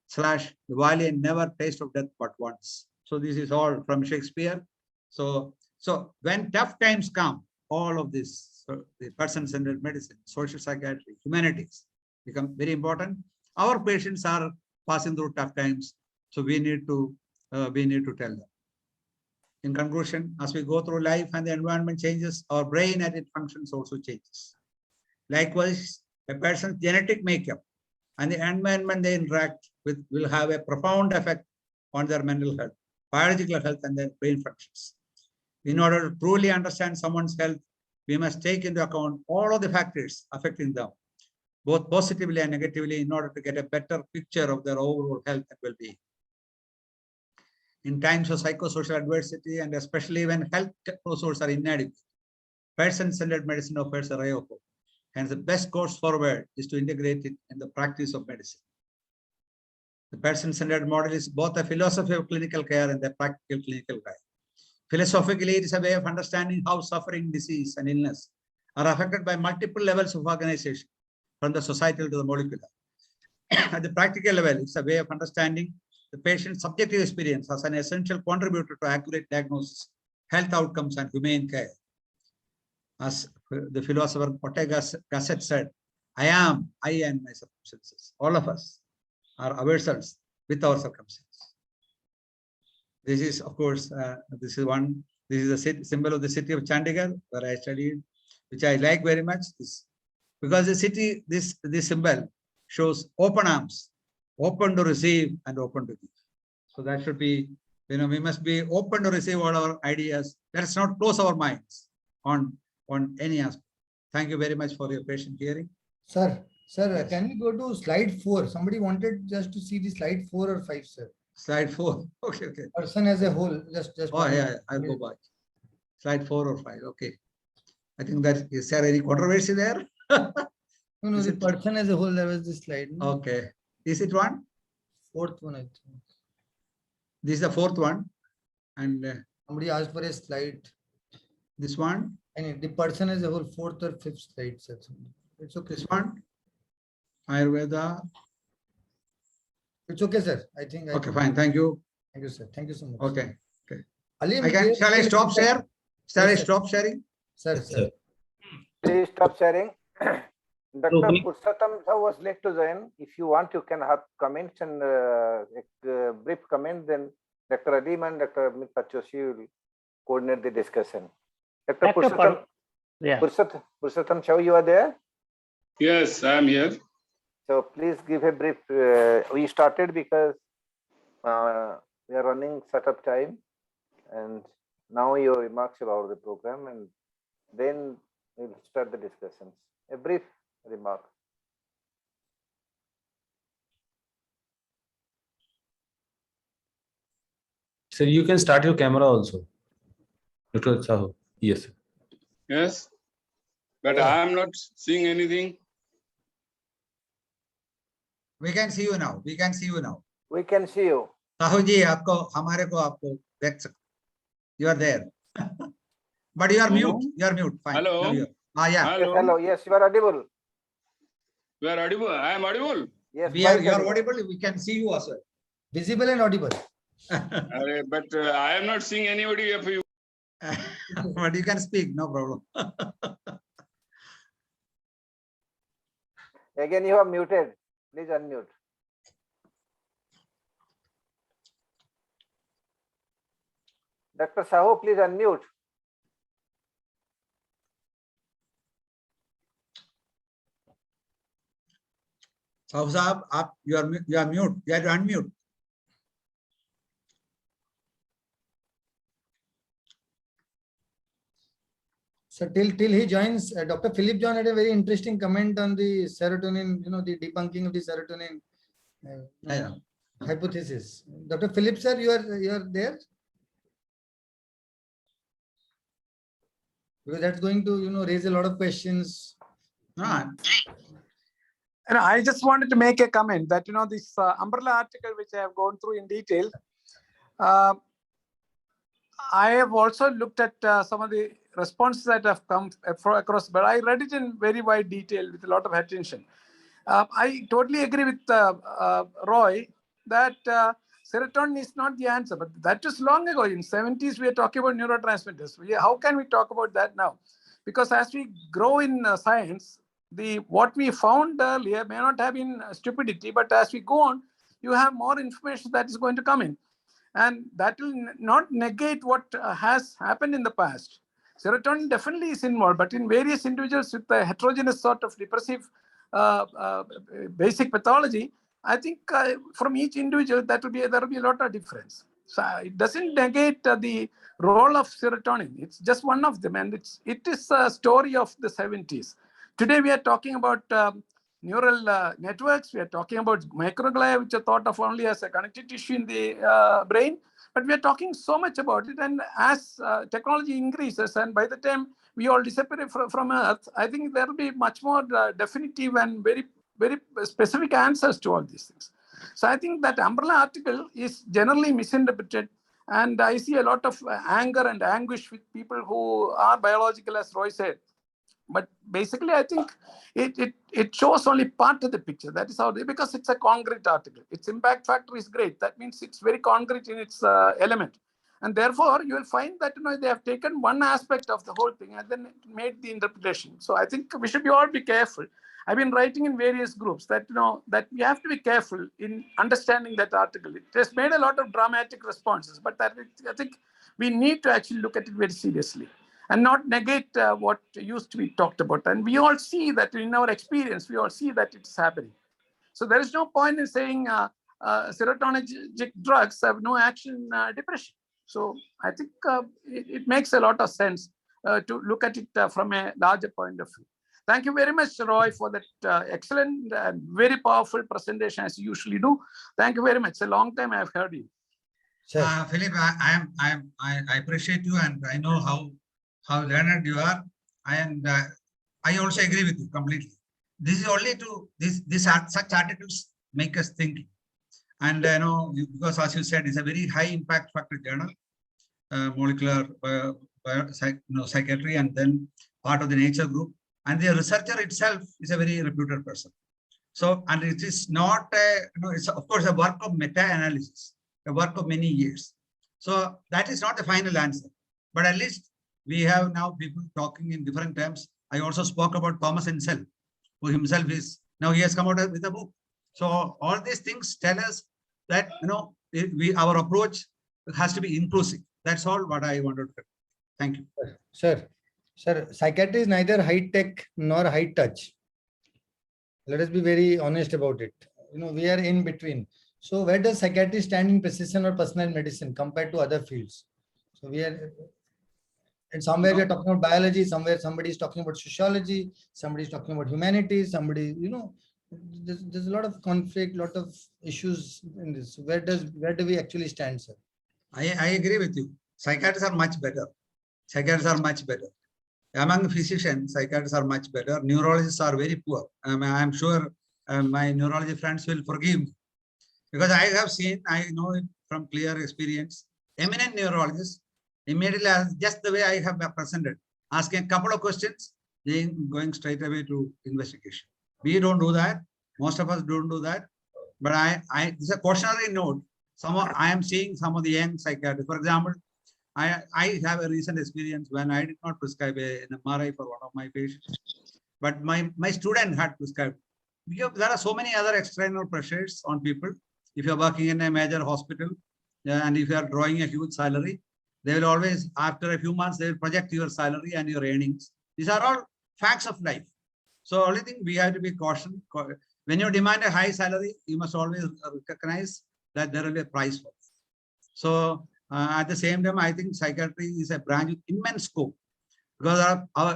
/ the valiant never taste of death but once." So this is all from Shakespeare. So when tough times come, all of this, the person-centered medicine, social psychiatry, humanities become very important. Our patients are passing through tough times, so we need to tell them. In conclusion, as we go through life and the environment changes, our brain and its functions also changes. Likewise, a person's genetic makeup and the environment they interact with will have a profound effect on their mental health, biological health, and their brain functions. In order to truly understand someone's health, we must take into account all of the factors affecting them. both positively and negatively, in order to get a better picture of their overall health and well-being. In times of psychosocial adversity, and especially when health resources are inadequate, person-centered medicine offers a ray of hope. Hence, the best course forward is to integrate it in the practice of medicine. The person-centered model is both a philosophy of clinical care and a practical clinical care. Philosophically, it is a way of understanding how suffering, disease, and illness are affected by multiple levels of organization, from the societal to the molecular. At the practical level, it's a way of understanding the patient's subjective experience as an essential contributor to accurate diagnosis, health outcomes, and humane care. As the philosopher Ortega Gasset said, I am, I and my circumstances. All of us are ourselves with our circumstances. This is, of course, this is the symbol of the city of Chandigarh, where I studied, which I like very much. Because the city, this symbol shows open arms, open to receive and open to give. So that should be, we must be open to receive all our ideas. Let us not close our minds on any aspect. Thank you very much for your patient hearing. Sir, Yes. can we go to slide 4? Somebody wanted just to see the slide 4 or 5, sir. Slide 4. Okay. Person as a whole, just. Oh, yeah, I'll go back. Slide 4 or 5. Okay. I think that, is there any controversy there? No, Is the it- person as a whole, there was this slide. No? Okay. Is it one? 4th one, I think. This is the 4th one. And Somebody asked for a slide. this one, And the person as a whole, 4th or 5th slide, sir. It's okay. this one, Ayurveda. It's okay, sir. I think. Okay, fine. Thank you. Thank you, sir. Thank you so much. Okay. Alim, Shall I stop share? Shall I Yes, sir. stop sharing? Sir. Please stop sharing. Dr. please- Purushottam sir was late to join. If you want, you can have comments and brief comment. Then Dr. Adim and Dr. Amit Pachoshi will coordinate the discussion. Dr. Dr. Purushottam, Yeah. Purushottam Chau, you are there? Yes, I am here. So please give a brief. We started because we are running setup time, and now your remarks about the program, and then we'll start the discussions. A brief remark. So you can start your camera also. Dr. Sahu. Yes. Yes, but Yeah. I am not seeing anything. We can see you now. We can see you now. We can see you. Sahu ji, hamare ko aapko dekh sakte. You are there. But you are Hello? mute. You are mute. Fine. Hello? Now you are. Yeah. Yes, Hello, hello. Yes, you are audible. we are audible. I am audible. Yes, You are quite audible. We can see you as well. Visible and audible. But I am not seeing anybody of you. But you can speak. No problem. Again, you are muted. Please unmute. Dr. Sahu, please unmute. Sahu Saab, you are mute. You have to unmute. So till he joins, Dr. Philip John had a very interesting comment on the serotonin, the debunking of the serotonin Yeah. hypothesis. Dr. Philip, sir, you are there? Because that's going to, raise a lot of questions. Ah, And I just wanted to make a comment that, this umbrella article, which I have gone through in detail, I have also looked at some of the responses that have come across, but I read it in very wide detail with a lot of attention. I totally agree with Roy that serotonin is not the answer, but that was long ago. In 70s, we were talking about neurotransmitters. How can we talk about that now? Because as we grow in science, what we found earlier may not have been stupidity, but as we go on, you have more information that is going to come in. And that will not negate what has happened in the past. Serotonin definitely is involved, but in various individuals with a heterogeneous sort of depressive basic pathology, I think from each individual, there will be a lot of difference. So it doesn't negate the role of serotonin. It's just one of them, and it is a story of the 70s. Today we are talking about neural networks. We are talking about microglia, which are thought of only as a connective tissue in the brain. But we are talking so much about it. And as technology increases, and by the time we all disappear from Earth, I think there will be much more definitive and very, very specific answers to all these things. So I think that umbrella article is generally misinterpreted. And I see a lot of anger and anguish with people who are biological, as Roy said. But basically, I think it shows only part of the picture. That is how because it's a concrete article. Its impact factor is great. That means it's very concrete in its element. And therefore, you will find that they have taken one aspect of the whole thing and then made the interpretation. So I think we should all be careful. I've been writing in various groups that that we have to be careful in understanding that article. It has made a lot of dramatic responses, but I think we need to actually look at it very seriously and not negate what used to be talked about. And we all see that in our experience, we all see that it's happening. So there is no point in saying serotonergic drugs have no action in depression. So I think it makes a lot of sense to look at it from a larger point of view. Thank you very much, Roy, for that excellent and very powerful presentation, as you usually do. Thank you very much. It's a long time I've heard you. Philip, I appreciate you, and I know how learned you are, and I also agree with you completely. This is only to such articles make us think, and because as you said, it's a very high impact factor journal, molecular psychiatry, and then part of the Nature group, and the researcher itself is a very reputed person. So, and it is not it's of course a work of meta-analysis, a work of many years. So that is not the final answer, but at least we have now people talking in different terms. I also spoke about Thomas himself, who himself is, now he has come out with a book. So all these things tell us that, our approach has to be inclusive. That's all what I wanted to say. Thank you. Sir, psychiatry is neither high tech nor high touch. Let us be very honest about it. We are in between. So where does psychiatry stand in precision or personal medicine compared to other fields? So we are, and somewhere we are talking about biology, somewhere somebody is talking about sociology, somebody is talking about humanities, somebody, there's a lot of conflict, lot of issues in this. Where do we actually stand, sir? I agree with you. Psychiatrists are much better. Psychiatrists are much better. Among physicians, psychiatrists are much better. Neurologists are very poor. I'm sure my neurology friends will forgive me, because I have seen, I know it from clear experience, eminent neurologists immediately, just the way I have presented, asking a couple of questions, then going straight away to investigation. We don't do that. Most of us don't do that. But it's a cautionary note. I am seeing some of the young psychiatrists. For example, I have a recent experience when I did not prescribe an MRI for one of my patients, but my student had prescribed. Because there are so many other external pressures on people. If you're working in a major hospital and if you are drawing a huge salary, they will always, after a few months, they will project your salary and your earnings. These are all facts of life. So only thing we have to be cautious. When you demand a high salary, you must always recognize that there will be a price for it. So at the same time, I think psychiatry is a branch with immense scope, because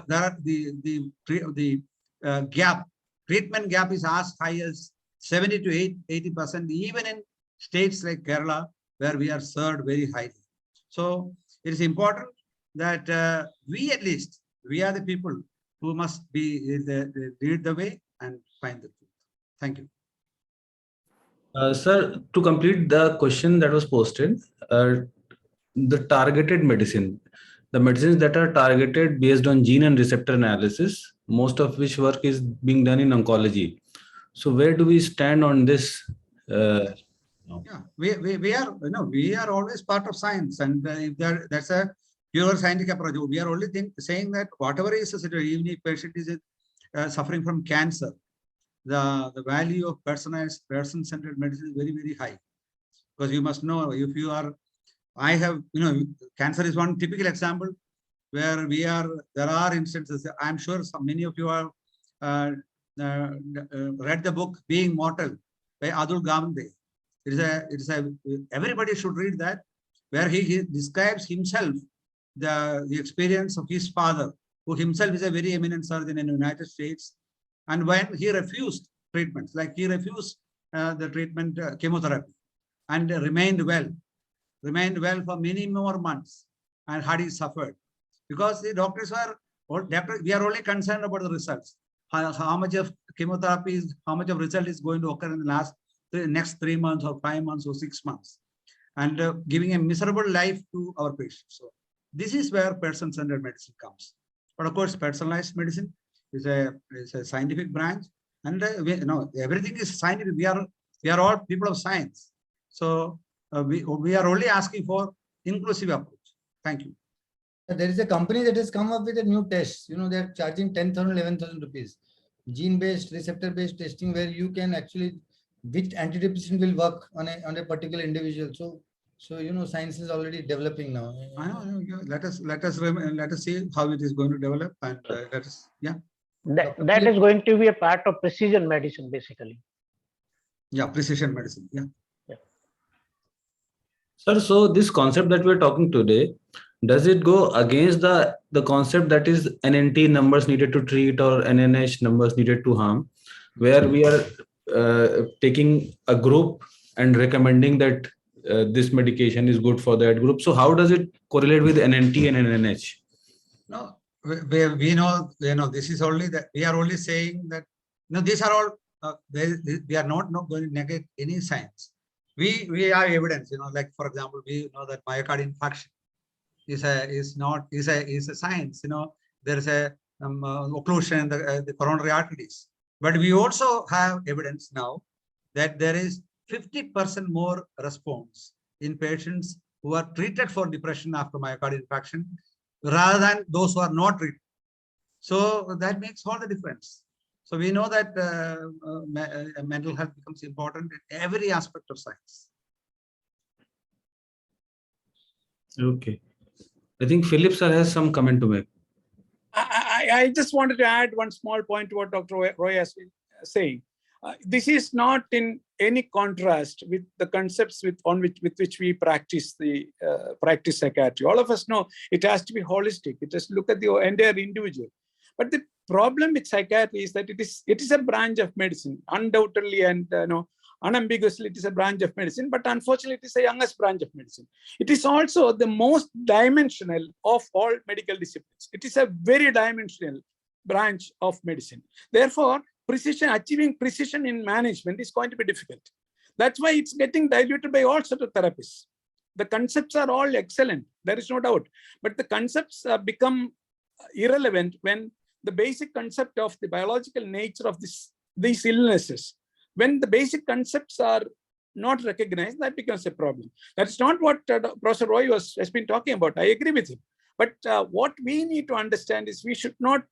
there are the treatment gap is as high as 70 to 80%, even in states like Kerala, where we are served very highly. So it is important that we are the people who must be lead the way and find the truth. Thank you. Sir, to complete the question that was posted, the targeted medicine, the medicines that are targeted based on gene and receptor analysis, most of which work is being done in oncology. So where do we stand on this? Yeah, we are always part of science, and if that's a pure scientific approach. We are only saying that whatever is the situation, even if patient is suffering from cancer, the value of personalized, person-centered medicine is very, very high. Because you must know, if you are, cancer is one typical example where there are instances. I'm sure many of you have read the book Being Mortal by Atul Gawande. Everybody should read that, where he describes himself, the experience of his father, who himself is a very eminent surgeon in the United States. And when he refused treatments. Like he refused the treatment chemotherapy and remained well for many more months and hardly suffered because the doctors were, we are only concerned about the results. How much of chemotherapy is, how much of result is going to occur in the next 3 months or 5 months or 6 months, and giving a miserable life to our patients. So this is where person-centered medicine comes. But of course, personalized medicine is a scientific branch, and everything is scientific. We are all people of science. So we are only asking for inclusive approach. Thank you. There is a company that has come up with a new test. They're charging 10,000, 11,000 rupees. Gene-based, receptor-based testing, where you can actually which antidepressant will work on a particular individual. So science is already developing now. I know. Let us see how it is going to develop, and let us That is going to be a part of precision medicine, basically. Yeah, precision medicine. Yeah. Sir, so this concept that we're talking today, does it go against the concept that is NNT numbers needed to treat or NNH numbers needed to harm, where we are taking a group and recommending that this medication is good for that group? So how does it correlate with NNT and NNH? No, we know, this is only that we are only saying that, these are all, we are not going to negate any science. We have evidence, like for example, we know that myocardial infarction is a science. There is a occlusion in the coronary arteries. But we also have evidence now that there is 50% more response in patients who are treated for depression after myocardial infarction rather than those who are not treated. So that makes all the difference. So we know that mental health becomes important in every aspect of science. Okay. I think Philip sir has some comment to make. I just wanted to add one small point to what Dr. Roy has been saying. This is not in any contrast with the concepts with which we practice psychiatry. All of us know it has to be holistic. It has to look at the entire individual. But the problem with psychiatry is that it is a branch of medicine, undoubtedly, and unambiguously it is a branch of medicine. But unfortunately, it is the youngest branch of medicine. It is also the most dimensional of all medical disciplines. It is a very dimensional branch of medicine. Therefore, achieving precision in management is going to be difficult. That's why it's getting diluted by all sorts of therapists. The concepts are all excellent, there is no doubt, but the concepts become irrelevant when the basic concept of the biological nature of these illnesses, when the basic concepts are not recognized, that becomes a problem. That's not what Professor Roy has been talking about. I agree with him. But what we need to understand is we should not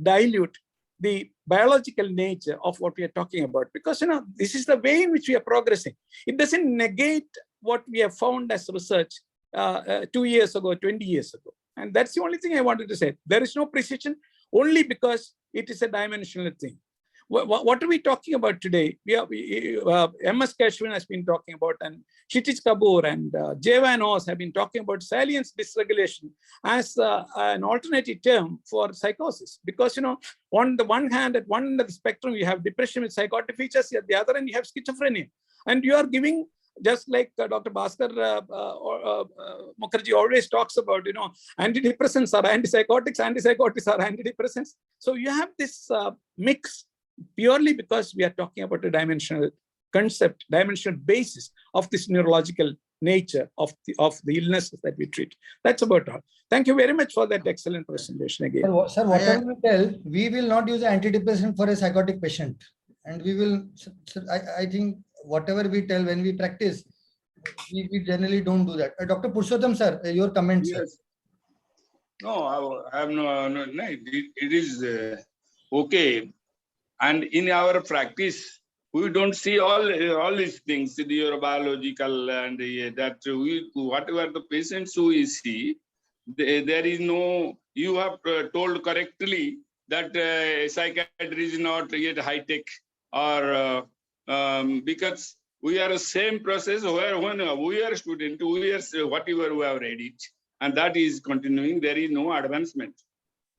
dilute the biological nature of what we are talking about, because this is the way in which we are progressing. It doesn't negate what we have found as research 2 years ago, 20 years ago. And that's the only thing I wanted to say. There is no precision only because it is a dimensional thing. What are we talking about today? M.S. Kashwin has been talking about, and Kshitij Kapoor and Jeva and Oz have been talking about salience dysregulation as an alternative term for psychosis. Because, on the one hand, at one end of the spectrum, you have depression with psychotic features. At the other end, you have schizophrenia. And you are giving, just like Dr. Bhaskar Mukherjee always talks about, antidepressants are antipsychotics, antipsychotics are antidepressants. So you have this mix purely because we are talking about a dimensional concept, dimensional basis of this neurological nature of the illnesses that we treat. That's about all. Thank you very much for that excellent presentation again. Sir, whatever we tell, we will not use antidepressant for a psychotic patient. And we will, I think whatever we tell when we practice, we generally don't do that. Dr. Purushottam sir, your comments. Yes. No, I have no, it is okay. And in our practice, we don't see all these things, the neurobiological and that whatever the patients who we see, there is no, you have told correctly that psychiatry is not yet high tech, or because we are the same process where when we are student, we are whatever we have read it, and that is continuing. There is no advancement.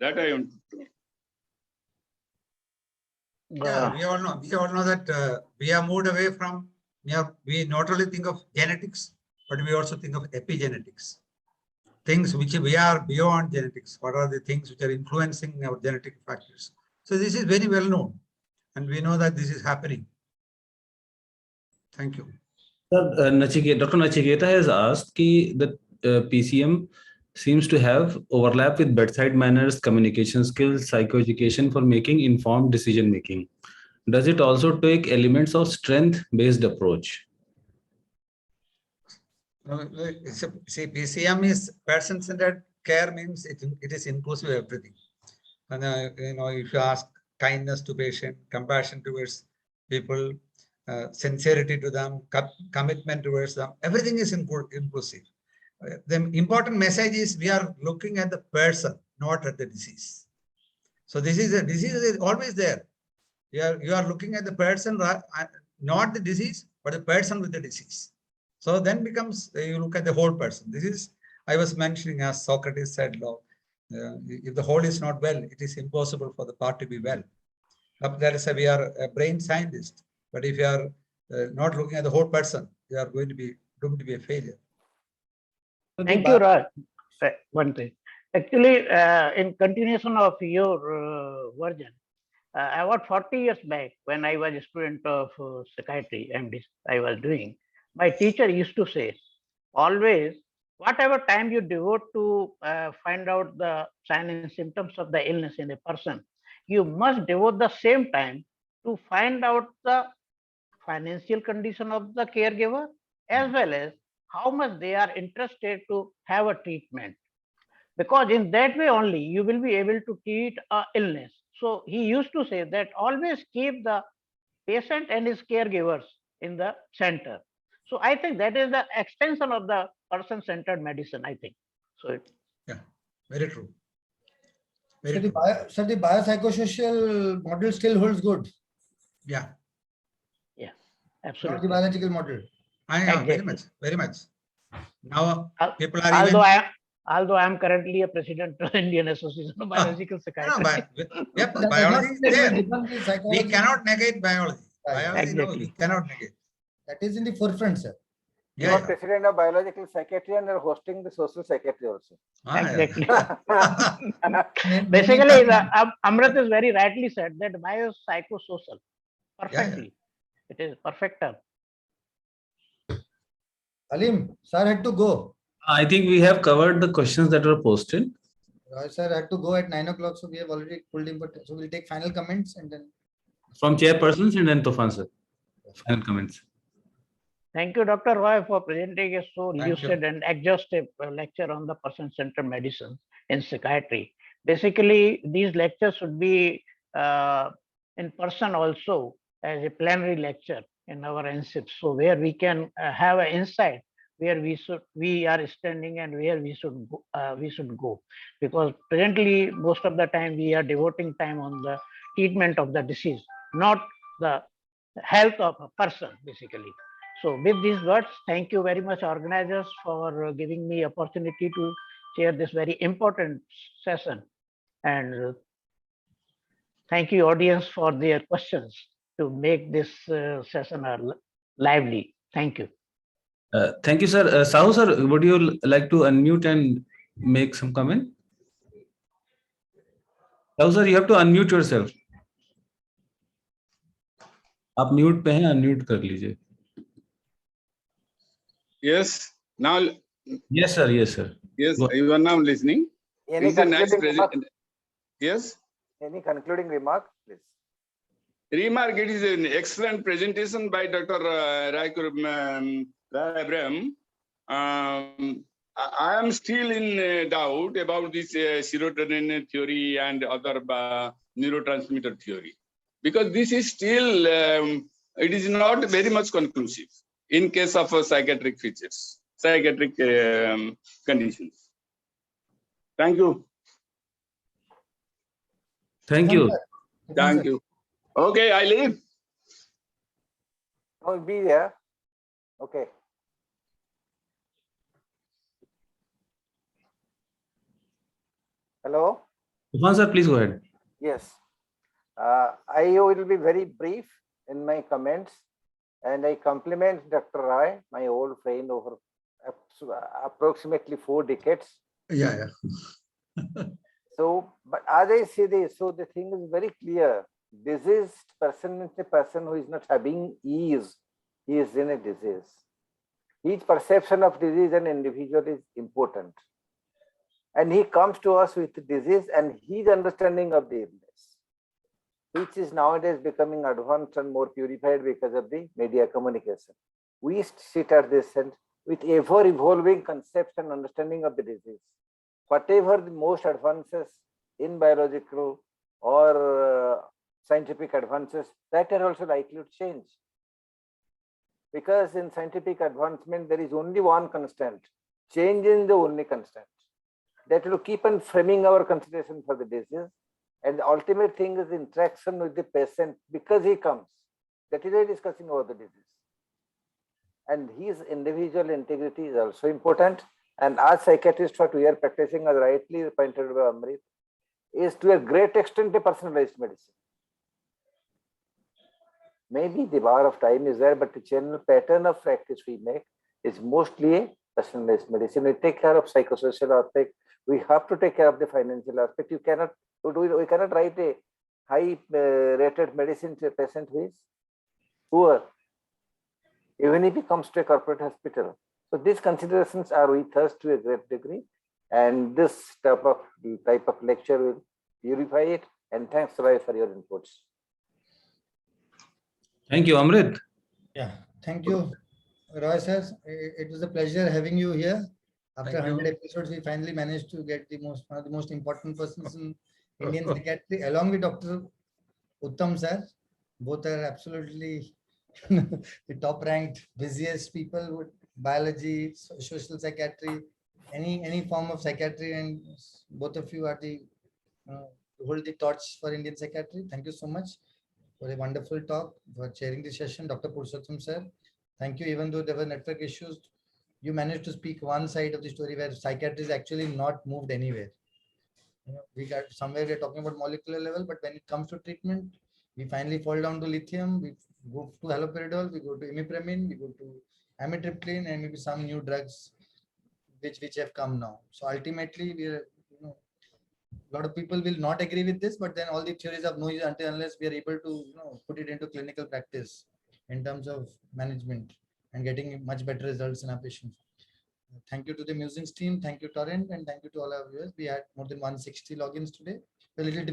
That I want to know. Yeah, we all know that we have moved away from, we not only think of genetics, but we also think of epigenetics. Things which we are beyond genetics. What are the things which are influencing our genetic factors? So this is very well known, and we know that this is happening. Thank you. Sir, Dr. Nachiketa has asked that PCM seems to have overlap with bedside manners, communication skills, psychoeducation for making informed decision making. Does it also take elements of strength-based approach? See, PCM is person-centered care, means it is inclusive of everything. And if you ask kindness to patient, compassion towards people, sincerity to them, commitment towards them, everything is inclusive. The important message is we are looking at the person, not at the disease. So this is the disease is always there. You are looking at the person, not the disease, but the person with the disease. So then becomes, you look at the whole person. This is, I was mentioning, as Socrates said, if the whole is not well, it is impossible for the part to be well. That is why we are a brain scientist. But if you are not looking at the whole person, you are going to be doomed to be a failure. Thank you, Raj. One thing. Actually, in continuation of your version, about 40 years back, when I was a student of psychiatry, MD, I was doing, my teacher used to say, always, whatever time you devote to find out the signs and symptoms of the illness in a person, you must devote the same time to find out the financial condition of the caregiver, as well as how much they are interested to have a treatment. Because in that way only you will be able to treat a illness. So he used to say that always keep the patient and his caregivers in the center. So I think that is the extension of the person-centered medicine, I think. So yeah, very true. So the biopsychosocial model still holds good. Yeah. Yeah, Not absolutely. the biological model. Exactly. Very much. Now people are Although I am currently a president of Indian Association of Biological Psychiatry. Biology is there. We cannot negate biology. Biology, no, we cannot negate. That is in the forefront, sir. You are president of biological psychiatry and are hosting the social psychiatry also. Exactly. Basically, Amrit is very rightly said that biopsychosocial. Perfectly. It is perfect term. Alim, sir had to go. I think we have covered the questions that were posted. Sir had to go at 9 o'clock, so we have already pulled him. But so we'll take final comments and then from chairpersons and then Tufan sir. Final comments. Thank you, Dr. Roy, for presenting a so lucid and exhaustive lecture on the person-centered medicine in psychiatry. Basically, these lectures should be in person also as a plenary lecture in our NSIPs, so where we can have an insight where we are standing and where we should go, because presently most of the time we are devoting time on the treatment of the disease, not the health of a person, basically. So with these words, thank you very much, organizers, for giving me opportunity to share this very important session, and thank you, audience, for their questions to make this session lively. Thank you. Thank you, sir. Sahu sir, would you like to unmute and make some comment? Sahu sir, you have to unmute yourself. आप mute पे हैं, unmute कर लीजिए. Yes. Now. Yes, sir. Yes, sir. Yes, you are now listening. Any concluding remark? Yes. Any concluding remark, please? Remark, it is an excellent presentation by Dr. Rai Abraham. I am still in doubt about this serotonin theory and other neurotransmitter theory, because this is still, it is not very much conclusive in case of psychiatric features, psychiatric conditions. Thank you. Thank you. Thank you. Okay, I leave. I'll be there. Okay. Hello? Tufan sir, please go ahead. Yes. I will be very brief in my comments, and I compliment Dr. Roy, my old friend over approximately 4 decades. Yeah. So, but as I say this, so the thing is very clear. Diseased person is a person who is not having ease. He is in a disease. Each perception of disease an individual is important. And he comes to us with disease and his understanding of the illness, which is nowadays becoming advanced and more purified because of the media communication. We sit at this end with ever evolving concepts and understanding of the disease. Whatever the most advances in biological or scientific advances, that are also likely to change. Because in scientific advancement, there is only one constant. Change is the only constant. That will keep on framing our consideration for the disease. And the ultimate thing is interaction with the patient because he comes. That is why discussing about the disease. And his individual integrity is also important. And as psychiatrists, what we are practicing, as rightly pointed out by Amrit, is to a great extent a personalized medicine. Maybe the bar of time is there, but the general pattern of practice we make is mostly a personalized medicine. We take care of psychosocial aspect. We have to take care of the financial aspect. We cannot write a high rated medicine to a patient who is poor, even if he comes to a corporate hospital. So these considerations are with us to a great degree, and this type of lecture will purify it. And thanks, Roy, for your inputs. Thank you, Amrit. Yeah, thank you, Roy sir. It was a pleasure having you here. After Thank you. 100 episodes, we finally managed to get one of the most important persons in Indian psychiatry, along with Dr. Uttam sir. Both are absolutely the top-ranked, busiest people with biology, social psychiatry, any form of psychiatry, and both of you are the hold the torch for Indian psychiatry. Thank you so much for a wonderful talk, for chairing the session. Dr. Purushottam sir, thank you. Even though there were network issues, you managed to speak one side of the story where psychiatry is actually not moved anywhere. We got somewhere we're talking about molecular level, but when it comes to treatment, we finally fall down to lithium, we go to haloperidol, we go to imipramine, we go to amitriptyline, and maybe some new drugs which have come now. So ultimately, we are, a lot of people will not agree with this, but then all the theories of no use unless we are able to put it into clinical practice in terms of management and getting much better results in our patients. Thank you to the Musings team, thank you Torrent, and thank you to all our viewers. We had more than 160 logins today, a little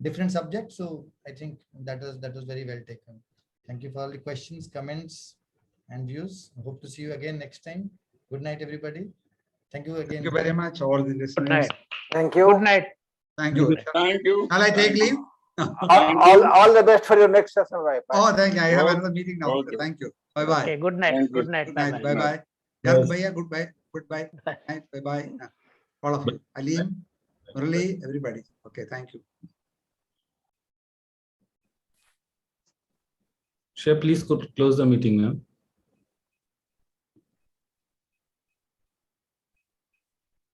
different subject, so I think that was very well taken. Thank you for all the questions, comments, and views. Hope to see you again next time. Good night, everybody. Thank you again. Thank you very much, all the listeners. Good night. Thank you. Good night. Thank you. Thank you. Shall I take leave? All the best for your next session, Roy. Bye. Oh, thank you. I have Okay. another meeting now. Okay. Thank you. Bye-bye. Okay, good night. Thank you. Good night. Good night. Bye-bye. Bye-bye. Yes. Yark bhaiya, goodbye. Goodbye. Night. Bye-bye. All of you. Alim, Murali, everybody. Okay, thank you. Share, please close the meeting now.